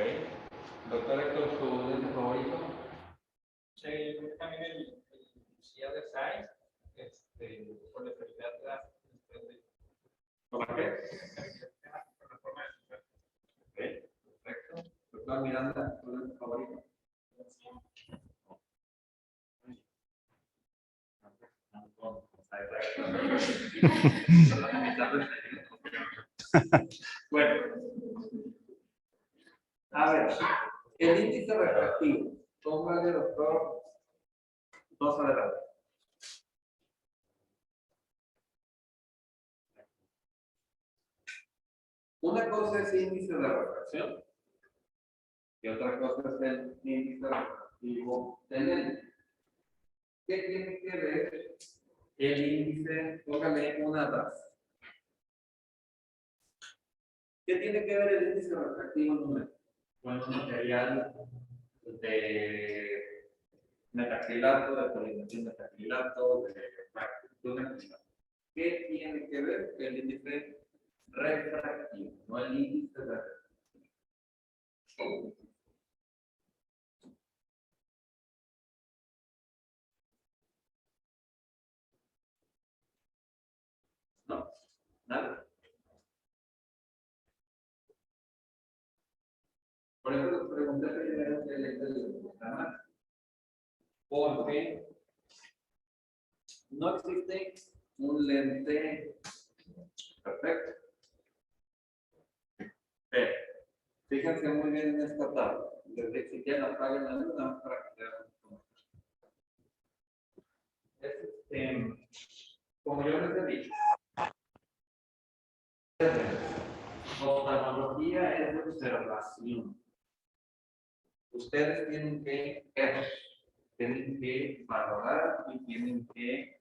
Doctor Héctor, ¿su lente favorito? Sí, también el Lucía de Zeiss, por la calidad de ¿por qué? Por la forma de su. Ok, perfecto. Doctor Miranda, ¿tu lente favorito? Bueno, a ver, el índice refractivo. Póngale, doctor, dos adelante. Una cosa es índice de refracción y otra cosa es el índice refractivo del lente. ¿Qué tiene que ver el índice? Póngale una DAS. ¿Qué tiene que ver el índice refractivo número? Con un material de metacrilato, de polimetil metacrilato, de metacrilato. ¿Qué tiene que ver el índice refractivo? No el índice de refractivo. No, nada. Por eso les pregunté primero qué lente les gusta más. Porque no existe un lente perfecto. Pero fíjense muy bien en esta tabla. Desde que ya la tabla la luna para que vean. Como yo les he dicho, oftalmología es de observación. Ustedes tienen que ver, tienen que valorar y tienen que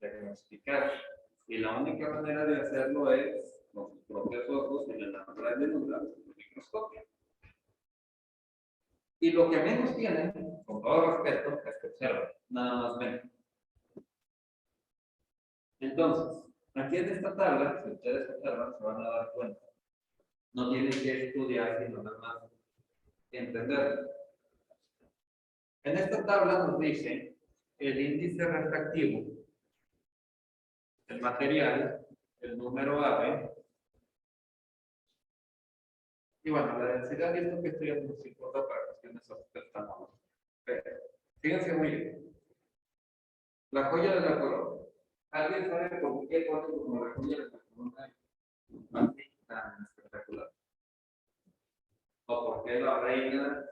diagnosticar. Y la única manera de hacerlo es con sus propios ojos en el natural de luna, el microscopio. Y lo que menos tienen, con todo respeto, es que observan, nada más ven. Entonces, aquí en esta tabla, si ustedes observan, se van a dar cuenta. No tienen que estudiar, sino nada más entender. En esta tabla nos dice el índice refractivo, el material, el número ave, y bueno, la densidad y esto que estoy haciendo nos importa para cuestiones oftalmológicas. Fíjense muy bien. La joya de la corona. ¿Alguien sabe por qué pone como la joya de la corona así tan espectacular? ¿O por qué la reina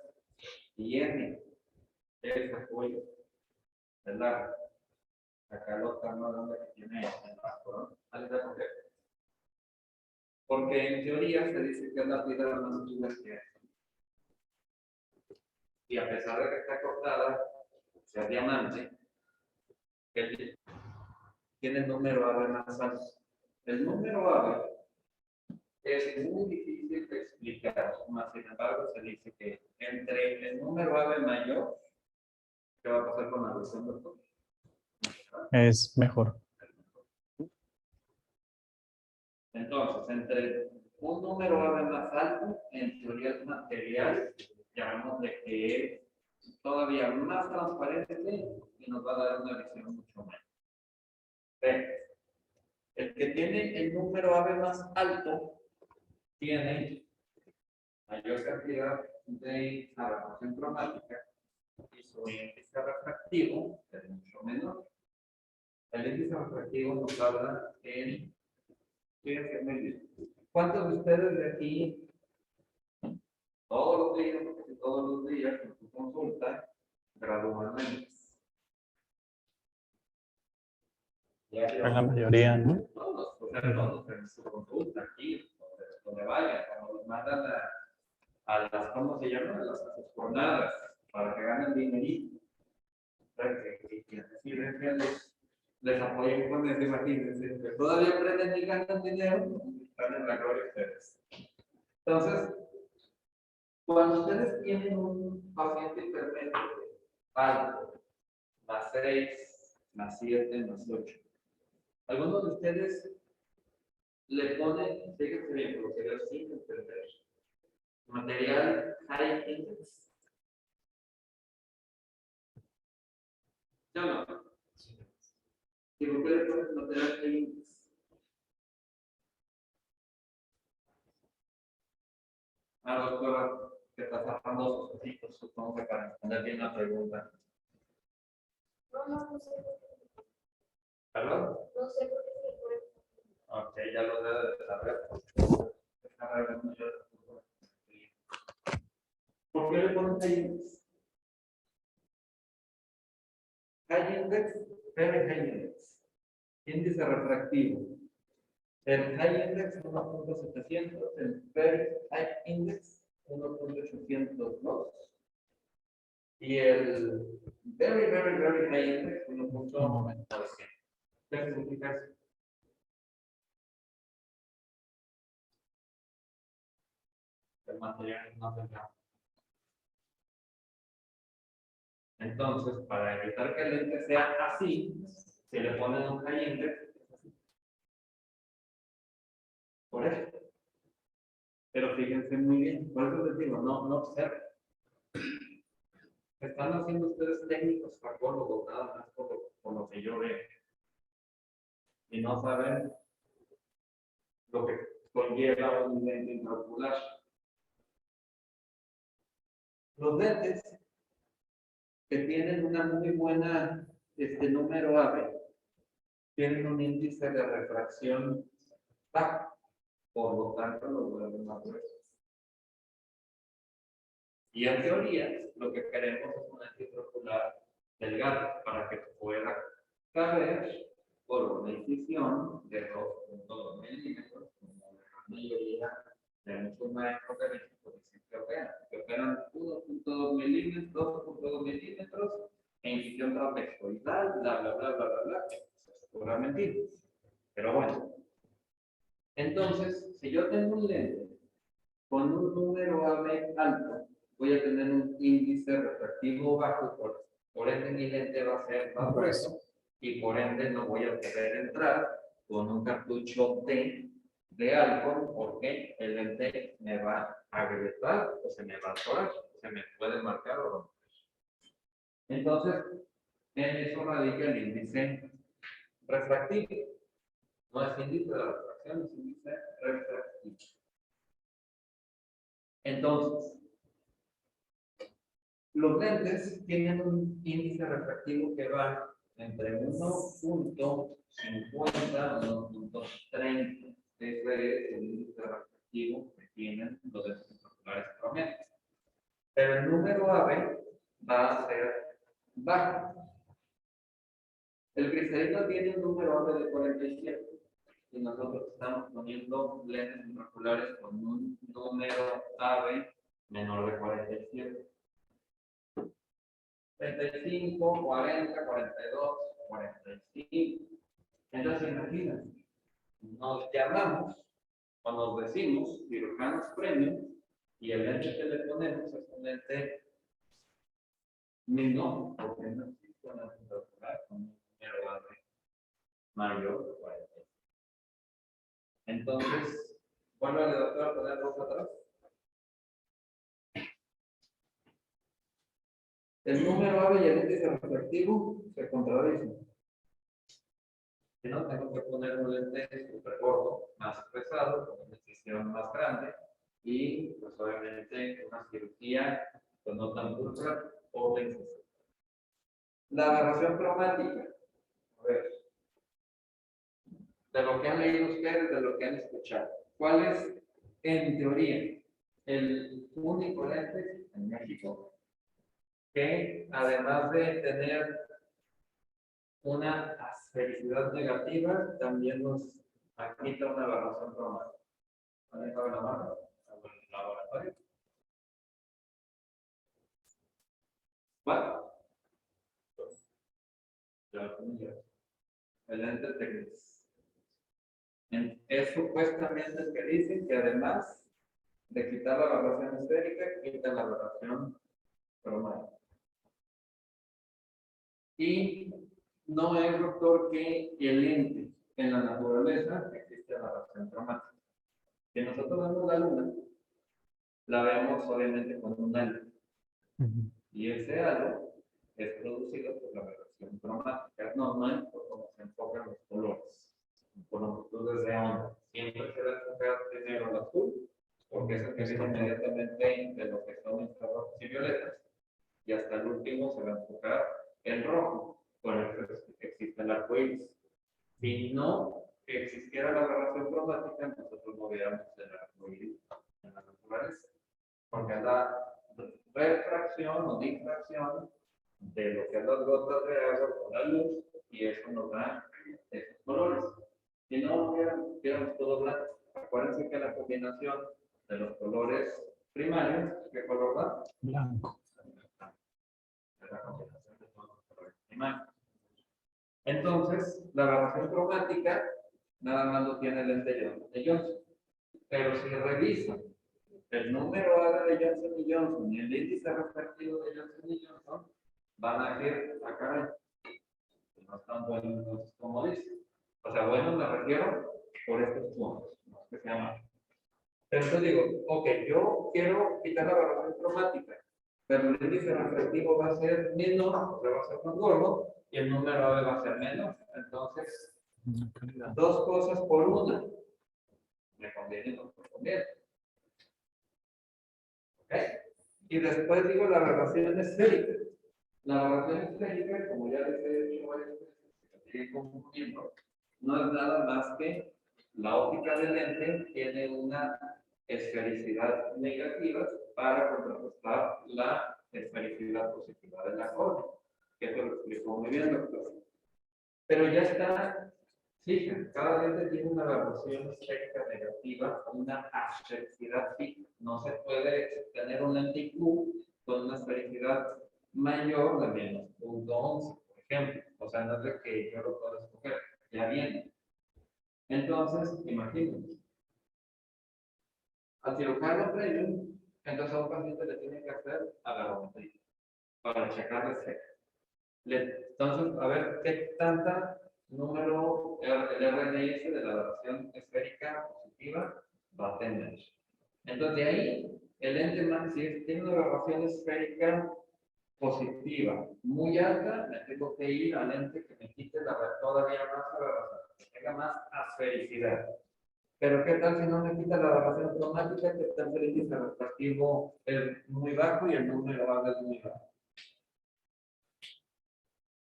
tiene esa joya? ¿Verdad? Acá lo están hablando que tiene en la corona. ¿Alguien sabe por qué? Porque en teoría se dice que es la piedra más antigua que hay. Y a pesar de que está cortada, o sea, diamante, tiene el número ave más alto. El número ave es muy difícil de explicar, más sin embargo se dice que entre el número ave mayor, ¿qué va a pasar con la versión doctor? Es mejor. Entonces, entre un número ave más alto, en teoría es material, llamamos de que es todavía más transparente y nos va a dar una visión mucho mayor. El que tiene el número ave más alto tiene mayor cantidad de aberración cromática y su índice refractivo es mucho menor. El índice refractivo nos habla en, fíjense muy bien, ¿cuántos de ustedes de aquí todos los días en su consulta gradúan lentes? La mayoría, ¿no? Todos, o sea, todos en su consulta aquí, donde vayan, cuando los mandan a las, ¿cómo se llaman? A las jornadas, para que ganen dinerito. Que les apoyen con eso, imagínense, que todavía aprenden y ganan dinero, están en la gloria ustedes. Entonces, cuando ustedes tienen un paciente hipermétrico alto, más 6, más 7, más 8, algunos de ustedes le ponen, fíjense bien, porque yo sí entender, material high index. ¿Sí o no? ¿Y por qué le ponen material high index? Doctora, que está tapando sus ojitos, supongo que para responder bien la pregunta. No sé. ¿Perdón? No sé por qué se fue. Ok, ya lo debe de saber. ¿Por qué le ponen high index? High index, very high index. Índice refractivo. El high index 1.700, el very high index 1.802 y el very high index 1.900. ¿Qué significa eso? El material no tendrá. Entonces, para evitar que el lente sea así, se le pone un high index. Por eso. Pero fíjense muy bien, por eso les digo, no observen. Están haciendo ustedes técnicos facólogos, nada más por lo que yo veo. Y no saben lo que conlleva un lente intraocular. Los lentes que tienen una muy buena número AVE tienen un índice de refracción bajo, por lo tanto los vuelven más gruesos. Y en teoría, lo que queremos es un lente intraocular delgado para que pueda caber por una incisión de 2.2 milímetros, como la mayoría de muchos maestros de México dicen que operan 1.2 milímetros, 2.2 milímetros, e incisión transvexoidal, bla, eso es pura mentira. Pero bueno, entonces, si yo tengo un lente con un número AB alto, voy a tener un índice refractivo bajo, por ende mi lente va a ser más grueso y por ende no voy a poder entrar con un cartucho de alcohol porque el lente me va a agrietar o se me va a atorar, se me puede marcar o romper. Entonces, en eso radica el índice refractivo. No es índice de refracción, es índice refractivo. Entonces, los lentes tienen un índice refractivo que va entre 1.50 y 1.30. Ese es el índice refractivo que tienen los lentes intraoculares promedio. Pero el número AVE va a ser bajo. El cristalino tiene un número AVE de 47 y nosotros estamos poniendo lentes intraoculares con un número AVE menor de 47. 35, 40, 42, 45. Entonces, imagínense, nos llamamos o nos decimos cirujanos premium y el lente que le ponemos es un lente menor, porque no existe una lente ocular con un número mayor de 45. Entonces, vuelve al doctor a poner dos atrás. El número AVE y el índice refractivo se contradicen. Si no, tengo que poner un lente súper gordo, más pesado, con una incisión más grande, y pues obviamente una cirugía pues no tan dura o de incisión. La aberración cromática. A ver, de lo que han leído ustedes, de lo que han escuchado, ¿cuál es, en teoría, el único lente en México que, además de tener una asfericidad negativa, también nos admite una aberración cromática? ¿Alguien sabe la marca? ¿El laboratorio? ¿Cuál? El lente técnico. Es supuestamente el que dicen que además de quitar la aberración esférica, quita la aberración cromática. Y no es, doctor, que el lente en la naturaleza existe la aberración cromática. Si nosotros vemos la luna, la vemos obviamente con un halo. Y ese halo es producido por la aberración cromática. Es normal por cómo se enfocan los colores. Por longitudes de onda. Siempre se va a enfocar primero el azul, porque es el que viene inmediatamente de lo que son infrarrojos y violetas. Y hasta el último se va a enfocar el rojo, por el que existe el arco iris. Si no existiera la aberración cromática, nosotros no viéramos el arco iris en la naturaleza. Porque es la refracción o difracción de lo que es las gotas de agua con la luz, y eso nos da esos colores. Si no hubiéramos todo blanco, acuérdense que la combinación de los colores primarios, ¿qué color da? Blanco. Es la combinación de todos los colores primarios. Entonces, la aberración cromática nada más lo tiene el lente de Johnson. Pero si revisan el número A de Johnson y Johnson y el índice refractivo de Johnson y Johnson, van a decir, caray, no están buenos como dicen. O sea, bueno, me refiero por estos puntos, no que sea malo. Pero entonces digo, ok, yo quiero quitar la aberración cromática, pero el índice refractivo va a ser menor, o sea, va a ser más gordo, y el número A va a ser menor. Entonces, dos cosas por una. Me conviene y no me conviene. ¿Ok? Y después digo la aberración esférica. La aberración esférica, como ya les he dicho varias veces, que sigue confundiendo, no es nada más que la óptica del lente tiene una esfericidad negativa para contrarrestar la esfericidad positiva de la córnea. Que eso lo explicó muy bien, doctor. Pero ya está, fija, cada lente tiene una aberración esférica negativa, una asfericidad fija. No se puede tener un lente IQ con una esfericidad mayor de menos .11, por ejemplo. O sea, no es de que yo lo pueda escoger, ya viene. Entonces, imagínense. Al cirujano previo, entonces a un paciente le tiene que hacer agarrometría para checar la seca. Entonces, a ver qué tanta número el RNS de la aberración esférica positiva va a tener. Entonces, de ahí, el ente más, si tiene una aberración esférica positiva muy alta, me tengo que ir al ente que me quite todavía más aberración, que tenga más asfericidad. Pero ¿qué tal si no me quita la aberración cromática? ¿Qué tal si el índice refractivo es muy bajo y el número A es muy bajo?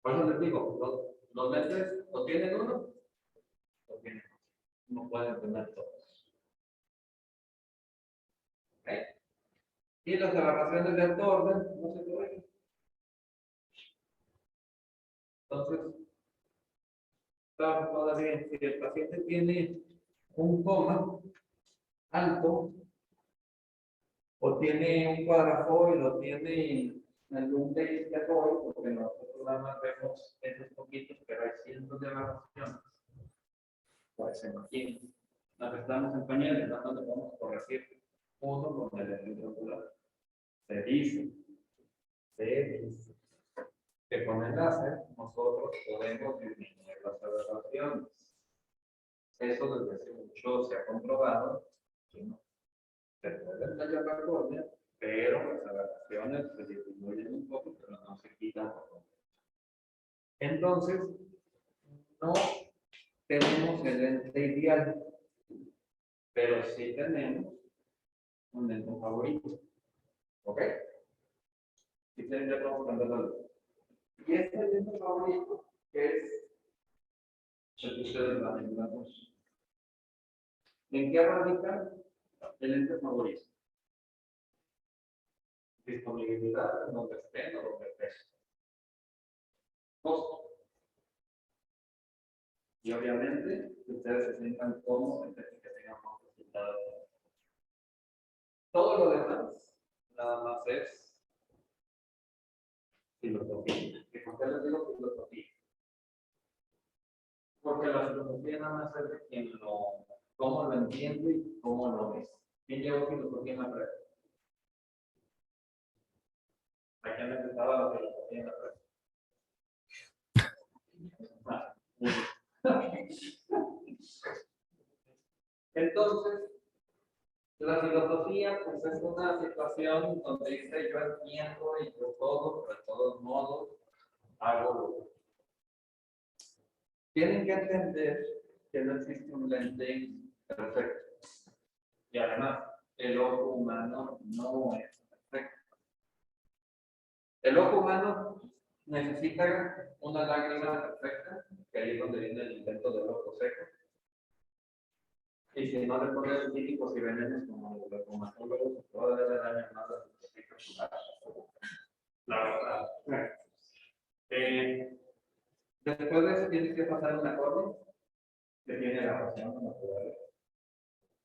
Por eso les digo, los lentes o tienen uno o tienen otro. No pueden tener todos. ¿Ok? Y las aberraciones de alto orden no se corrigen. Entonces, todavía, si el paciente tiene un coma alto o tiene un cuadrafoil o tiene algún delisquetoide, porque nosotros nada más vemos esos poquitos, pero hay cientos de aberraciones. Pues se imaginen, las que estamos en pañales, nada más le vamos a corregir uno con el efecto ocular. Se dice que con el láser nosotros podemos disminuir las aberraciones. Eso desde hace mucho se ha comprobado que no. Se puede tallar la córnea, pero las aberraciones se disminuyen un poco, pero no se quitan por completo. Entonces, no tenemos el lente ideal, pero sí tenemos un lente favorito. ¿Ok? Si quieren, ya podemos cambiar la luz. Y este lente favorito es el que ustedes van a ayudar. ¿En qué radica el lente favorito? Disponibilidad, donde estén o donde estén. Costo. Y obviamente, que ustedes se sientan cómodos y que tengan más resultados. Todo lo demás, nada más es filosofía. ¿Y por qué les digo filosofía? Porque la filosofía nada más es de quien lo, cómo lo entiende y cómo lo ves. ¿Quién lleva filosofía en la práctica? ¿A quién necesitaba la filosofía en la práctica? Entonces, la filosofía pues es una situación donde dice yo entiendo y yo todo, pero de todos modos hago lo que tienen que entender que no existe un lente perfecto. Y además, el ojo humano no es perfecto. El ojo humano necesita una lágrima perfecta, que ahí es donde viene el invento del ojo seco. Y si no le pones químicos y venenos como los reumatólogos, todavía le dañan más la superficie. La verdad. Después de eso tienes que pasar una cornea que tiene la razón natural.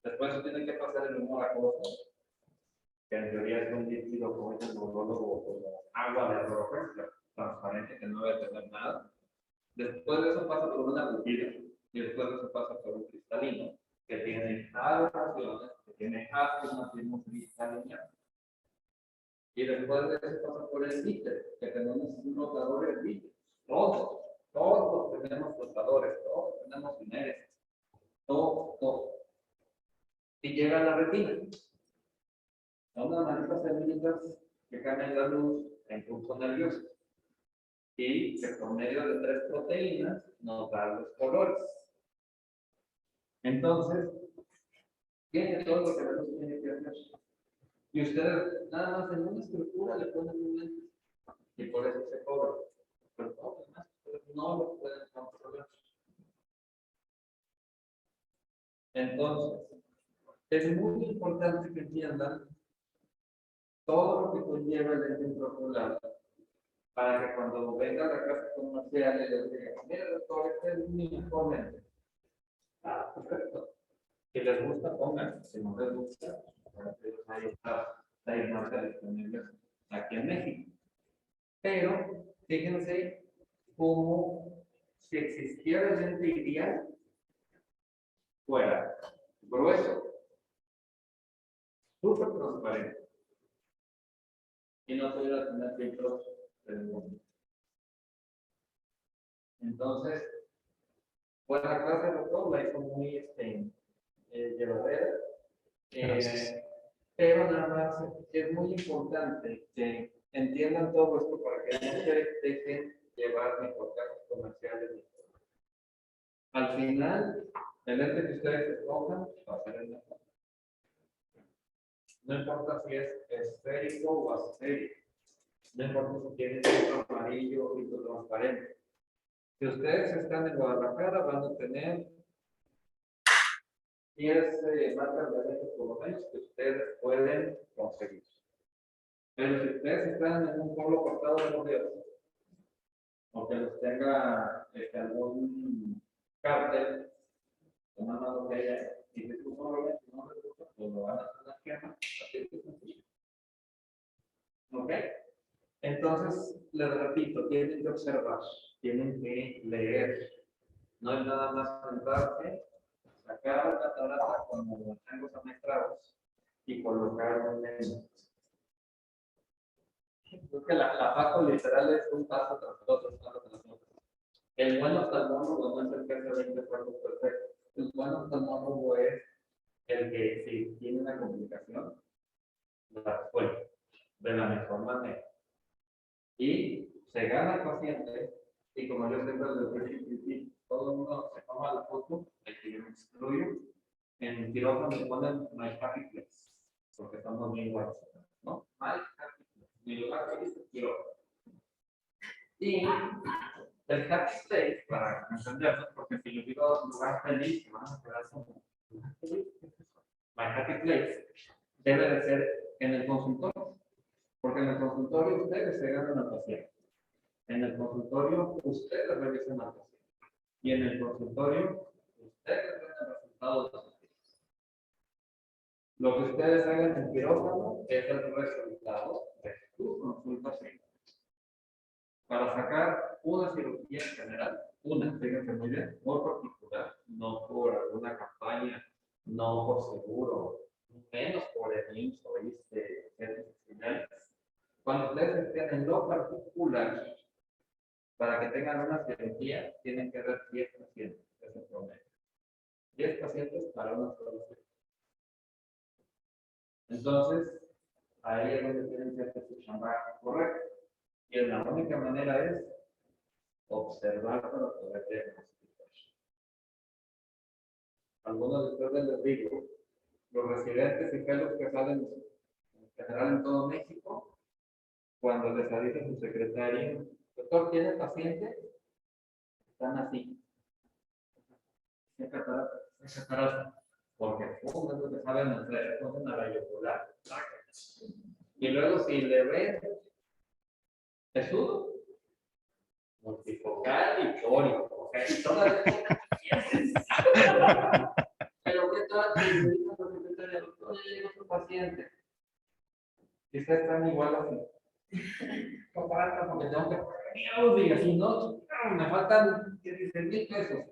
Después tiene que pasar el humor acuoso, que en teoría es un líquido como el monólogo, como agua de arroz, transparente, que no debe tener nada. Después de eso pasa por una pupila, y después de eso pasa por un cristalino, que tiene aleaciones, que tiene afirmaciones cristalinas. Y después de eso pasa por el líquido, que tenemos un rotador de líquido. Todos tenemos flotadores, todos tenemos inercias, todo. Y llega a la retina. Son unas manitas semillitas que cambian la luz en pulso nervioso. Y que por medio de 3 proteínas nos dan los colores. Entonces, tiene todo lo que la luz tiene que hacer. Y ustedes nada más en una estructura le ponen un lente. Y por eso se cobra. Pero todo lo demás no lo pueden controlar. Entonces, es muy importante que entiendan todo lo que conlleva el lente intraocular para que cuando venga a la casa comercial y les diga, mira doctor, este es mi mejor lente. Ah, perfecto. Si les gusta, pongan. Si no les gusta, ahí está la marca disponible aquí en México. Pero fíjense cómo si existiera el lente ideal, fuera grueso, súper transparente y no pudiera tener filtros del mundo. Entonces, pues la clase de doctor la hizo muy llevadera, pero nada más es muy importante que entiendan todo esto para que no se dejen llevar ni por casos comerciales. Al final, el lente que ustedes escojan va a ser el mejor. No importa si es esférico o asférico. No importa si tiene filtro amarillo o filtro transparente. Si ustedes están en Guadalajara, van a tener 10 marcas de lentes por lo menos que ustedes pueden conseguir. Pero si ustedes están en un pueblo apartado de los dedos, o que los tenga algún cártel, una mano que haya, y si tú no les gusta, pues lo van a hacer quema, así de sencillo. ¿Ok? Entonces, les repito, tienen que observar, tienen que leer. No es nada más sentarse, sacar la catarata como los changos amestrados y colocar un lente. Creo que la paso literal es un paso tras otro, paso tras otro. El buen oftalmólogo no es el que hace 20 cuerpos perfectos. El buen oftalmólogo es el que, si tiene una complicación, la resuelve de la mejor manera. Y se gana el paciente, y como yo siempre les digo, todo el mundo se toma la foto, el que yo me excluyo, en el quirófano le ponen my happy place. porque estamos bien guapos, ¿no? Mi lugar feliz es quirófano. Y el happy place, para entendernos, porque si yo digo lugar feliz, van a quedar como my happy place, debe de ser en el consultorio, porque en el consultorio ustedes se ganan al paciente. En el consultorio ustedes revisan al paciente. Y en el consultorio ustedes ven el resultado de los pacientes. Lo que ustedes hagan en quirófano es el resultado de su consulta clínica. Para sacar una cirugía en general, fíjense muy bien, por particular, no por alguna campaña, no por seguro, menos por el IMSS o servicios finales. Cuando ustedes estén en lo particular, para que tengan una cirugía, tienen que ver 10 pacientes, es el promedio. 10 pacientes para una sola cirugía. Entonces, ahí es donde tienen que hacer su chamba correcto. Y la única manera es observar para poder diagnosticar. Algunos de ustedes les digo, los residentes y pelos que salen en general en todo México, cuando les avisa su secretaria, doctor, ¿tiene paciente? Están así. ¿Qué catarata? Porque pum, es lo que saben hacer, ponen a la yugular. Y luego si le ven tesudo, multifocal y tórico, ¿ok? Y todas pero ¿qué tal si le dice a la secretaria, doctor, ya llegó su paciente? Quizás están igual así. No falta porque tengo que pagar y así, ¿no? Me faltan 16,000 pesos.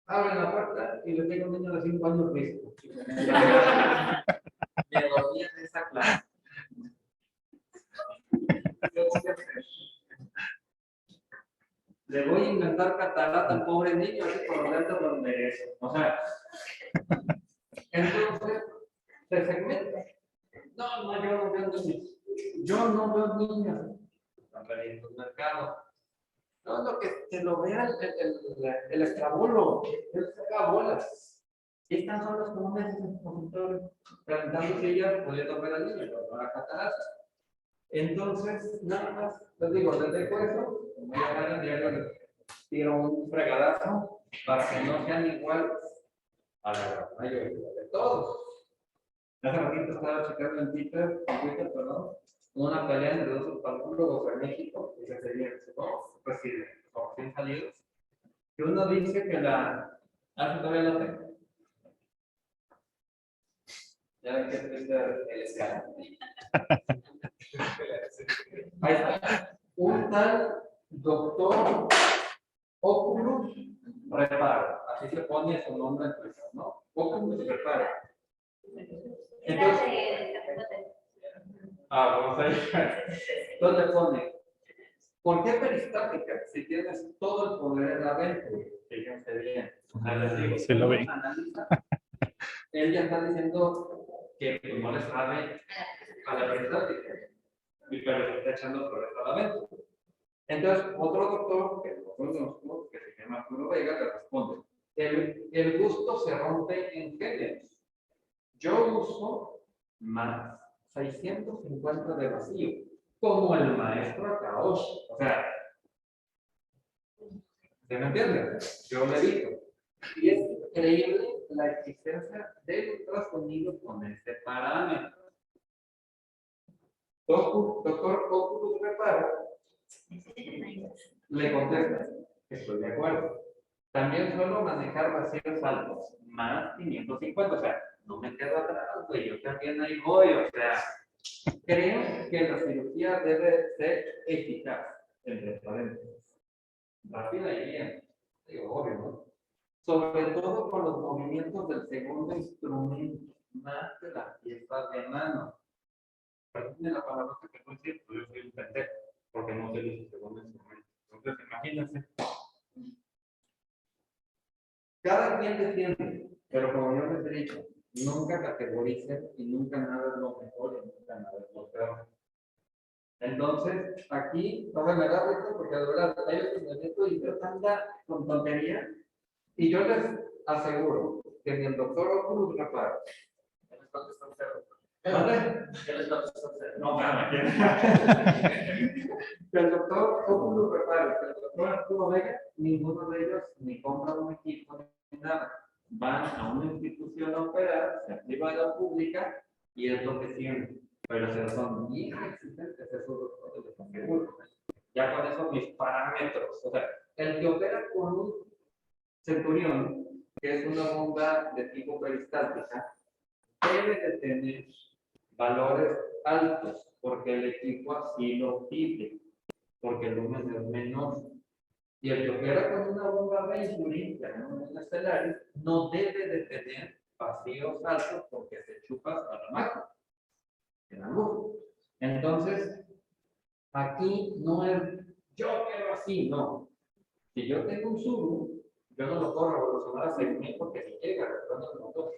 Abren la puerta y le tengo un niño de 5 años riesgo. Me dormí en esa clase. Le voy a inventar catarata al pobre niño, así por dentro donde eso. O sea, entonces se segmenta. No, yo no veo niños. Yo no veo niños. Están vendiendo el mercado. No, lo que se lo vea el estrabolo, él saca bolas. Y están solos como meses en el consultorio, preguntando si ella pudiendo ver al niño, pero no la catarata. Entonces, nada más, les digo, les dejo eso, como ya van a diario, les tiro un fregadazo para que no sean iguales a la mayoría de todos. Hace ratito estaba checando en Twitter, perdón, una pelea entre dos oftalmólogos en México, y se serían dos presidentes, recién salidos, que uno dice que la... Ah, todavía la tengo. Ya ven que es el escala. Ahí está. Un tal doctor Oculus Reparo. Así se pone su nombre en Twitter, ¿no? Oculus Reparo. Entonces, vamos a ver. Entonces le pone, ¿por qué peristática? Si tienes todo el poder en la mente, fíjense bien. Les digo, sí lo vi. Analiza, él ya está diciendo que pues, no le sabe a la peristática, y pero le está echando flores a la mente. Entonces, otro doctor, que nosotros conocemos, que se llama Arturo Vega, le responde, el gusto se rompe en géneros. Yo uso más 650 de vacío, como el maestro Akaoshi. O sea, ¿se me entiende? Yo le digo. Y es increíble la existencia del ultrasonido con este parámetro. Doctor Oculus Reparo le contesta, estoy de acuerdo. También suelo manejar vacíos altos, más 550, o sea, no me quedo atrás, güey, yo también ahí voy, o sea, creo que la cirugía debe ser eficaz, entre paréntesis, rápida y bien, digo, obvio, ¿no? Sobre todo con los movimientos del segundo instrumento, más de las piezas de mano. Perdónenme la palabra que voy a decir, pero yo soy un pendejo, porque no sé el segundo instrumento. Entonces, imagínense. Cada quien defiende, pero como yo les he dicho, nunca categoricen y nunca nada es lo mejor y nunca nada es lo peor. Entonces, aquí, no me da risa porque de verdad hay otros que me meto y yo tanta con tontería. Y yo les aseguro que ni el doctor Oculus Reparo, ¿Vale? No, nada. Que el doctor, ¿cómo lo prepara? Que el doctor Arturo Vega, ninguno de ellos ni compra un equipo ni nada. Van a una institución a operar, sea privada o pública, y es lo que tienen. Pero se son bien existentes esos doctores de seguro. Ya con eso mis parámetros. O sea, el que opera con un Centurión, que es una bomba de tipo peristáltica, debe de tener valores altos, porque el equipo así lo pide, porque el lumen es menor. Y el que opera con una bomba Venturi, ya no una Stellaris, no debe de tener vacíos altos porque se chupa hasta la máquina, en la luz. Entonces, aquí no es yo quiero así, no. Si yo tengo un Subaru, yo no lo puedo revolucionar a 6,000 porque ni llega, recuerdo el motor.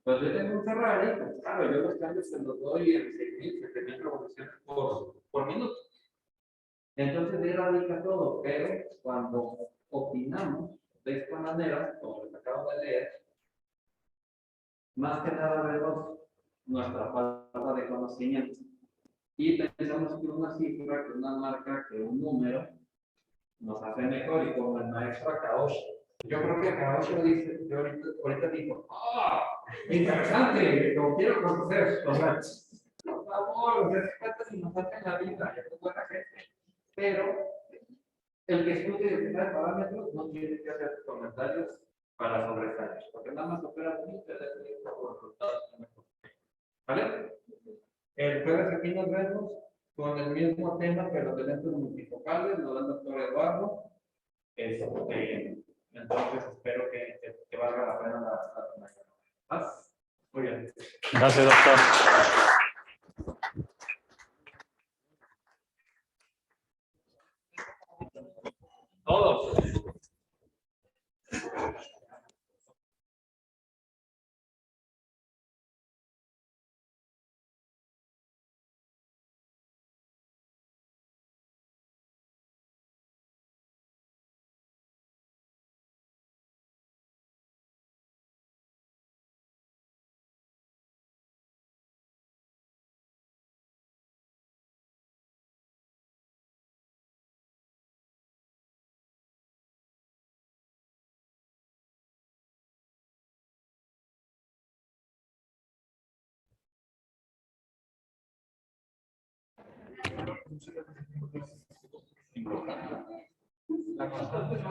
Pues yo tengo un Ferrari, pues claro, yo los cambios se los doy en 6,000, 7,000 revoluciones por minuto. Entonces ahí radica todo, pero cuando opinamos de esta manera, como les acabo de leer, más que nada vemos nuestra falta de conocimiento. Y pensamos que una cifra, que una marca, que un número, nos hace mejor, y como el maestro Akaoshi. Yo creo que Akaoshi dice, yo ahorita digo, ¡ah! Interesante, lo quiero conocer. O sea, por favor, se trata si nos falta en la vida, yo soy buena gente. Pero el que estudie y sabe parámetros no tiene que hacer comentarios para sobresalir, porque nada más opera un interés por resultados. ¿Vale? El jueves aquí nos vemos con el mismo tema, pero de lentes multifocales, lo da el doctor Eduardo. Entonces espero que valga la pena la. Muy bien. Gracias, doctor. Todos. La constante no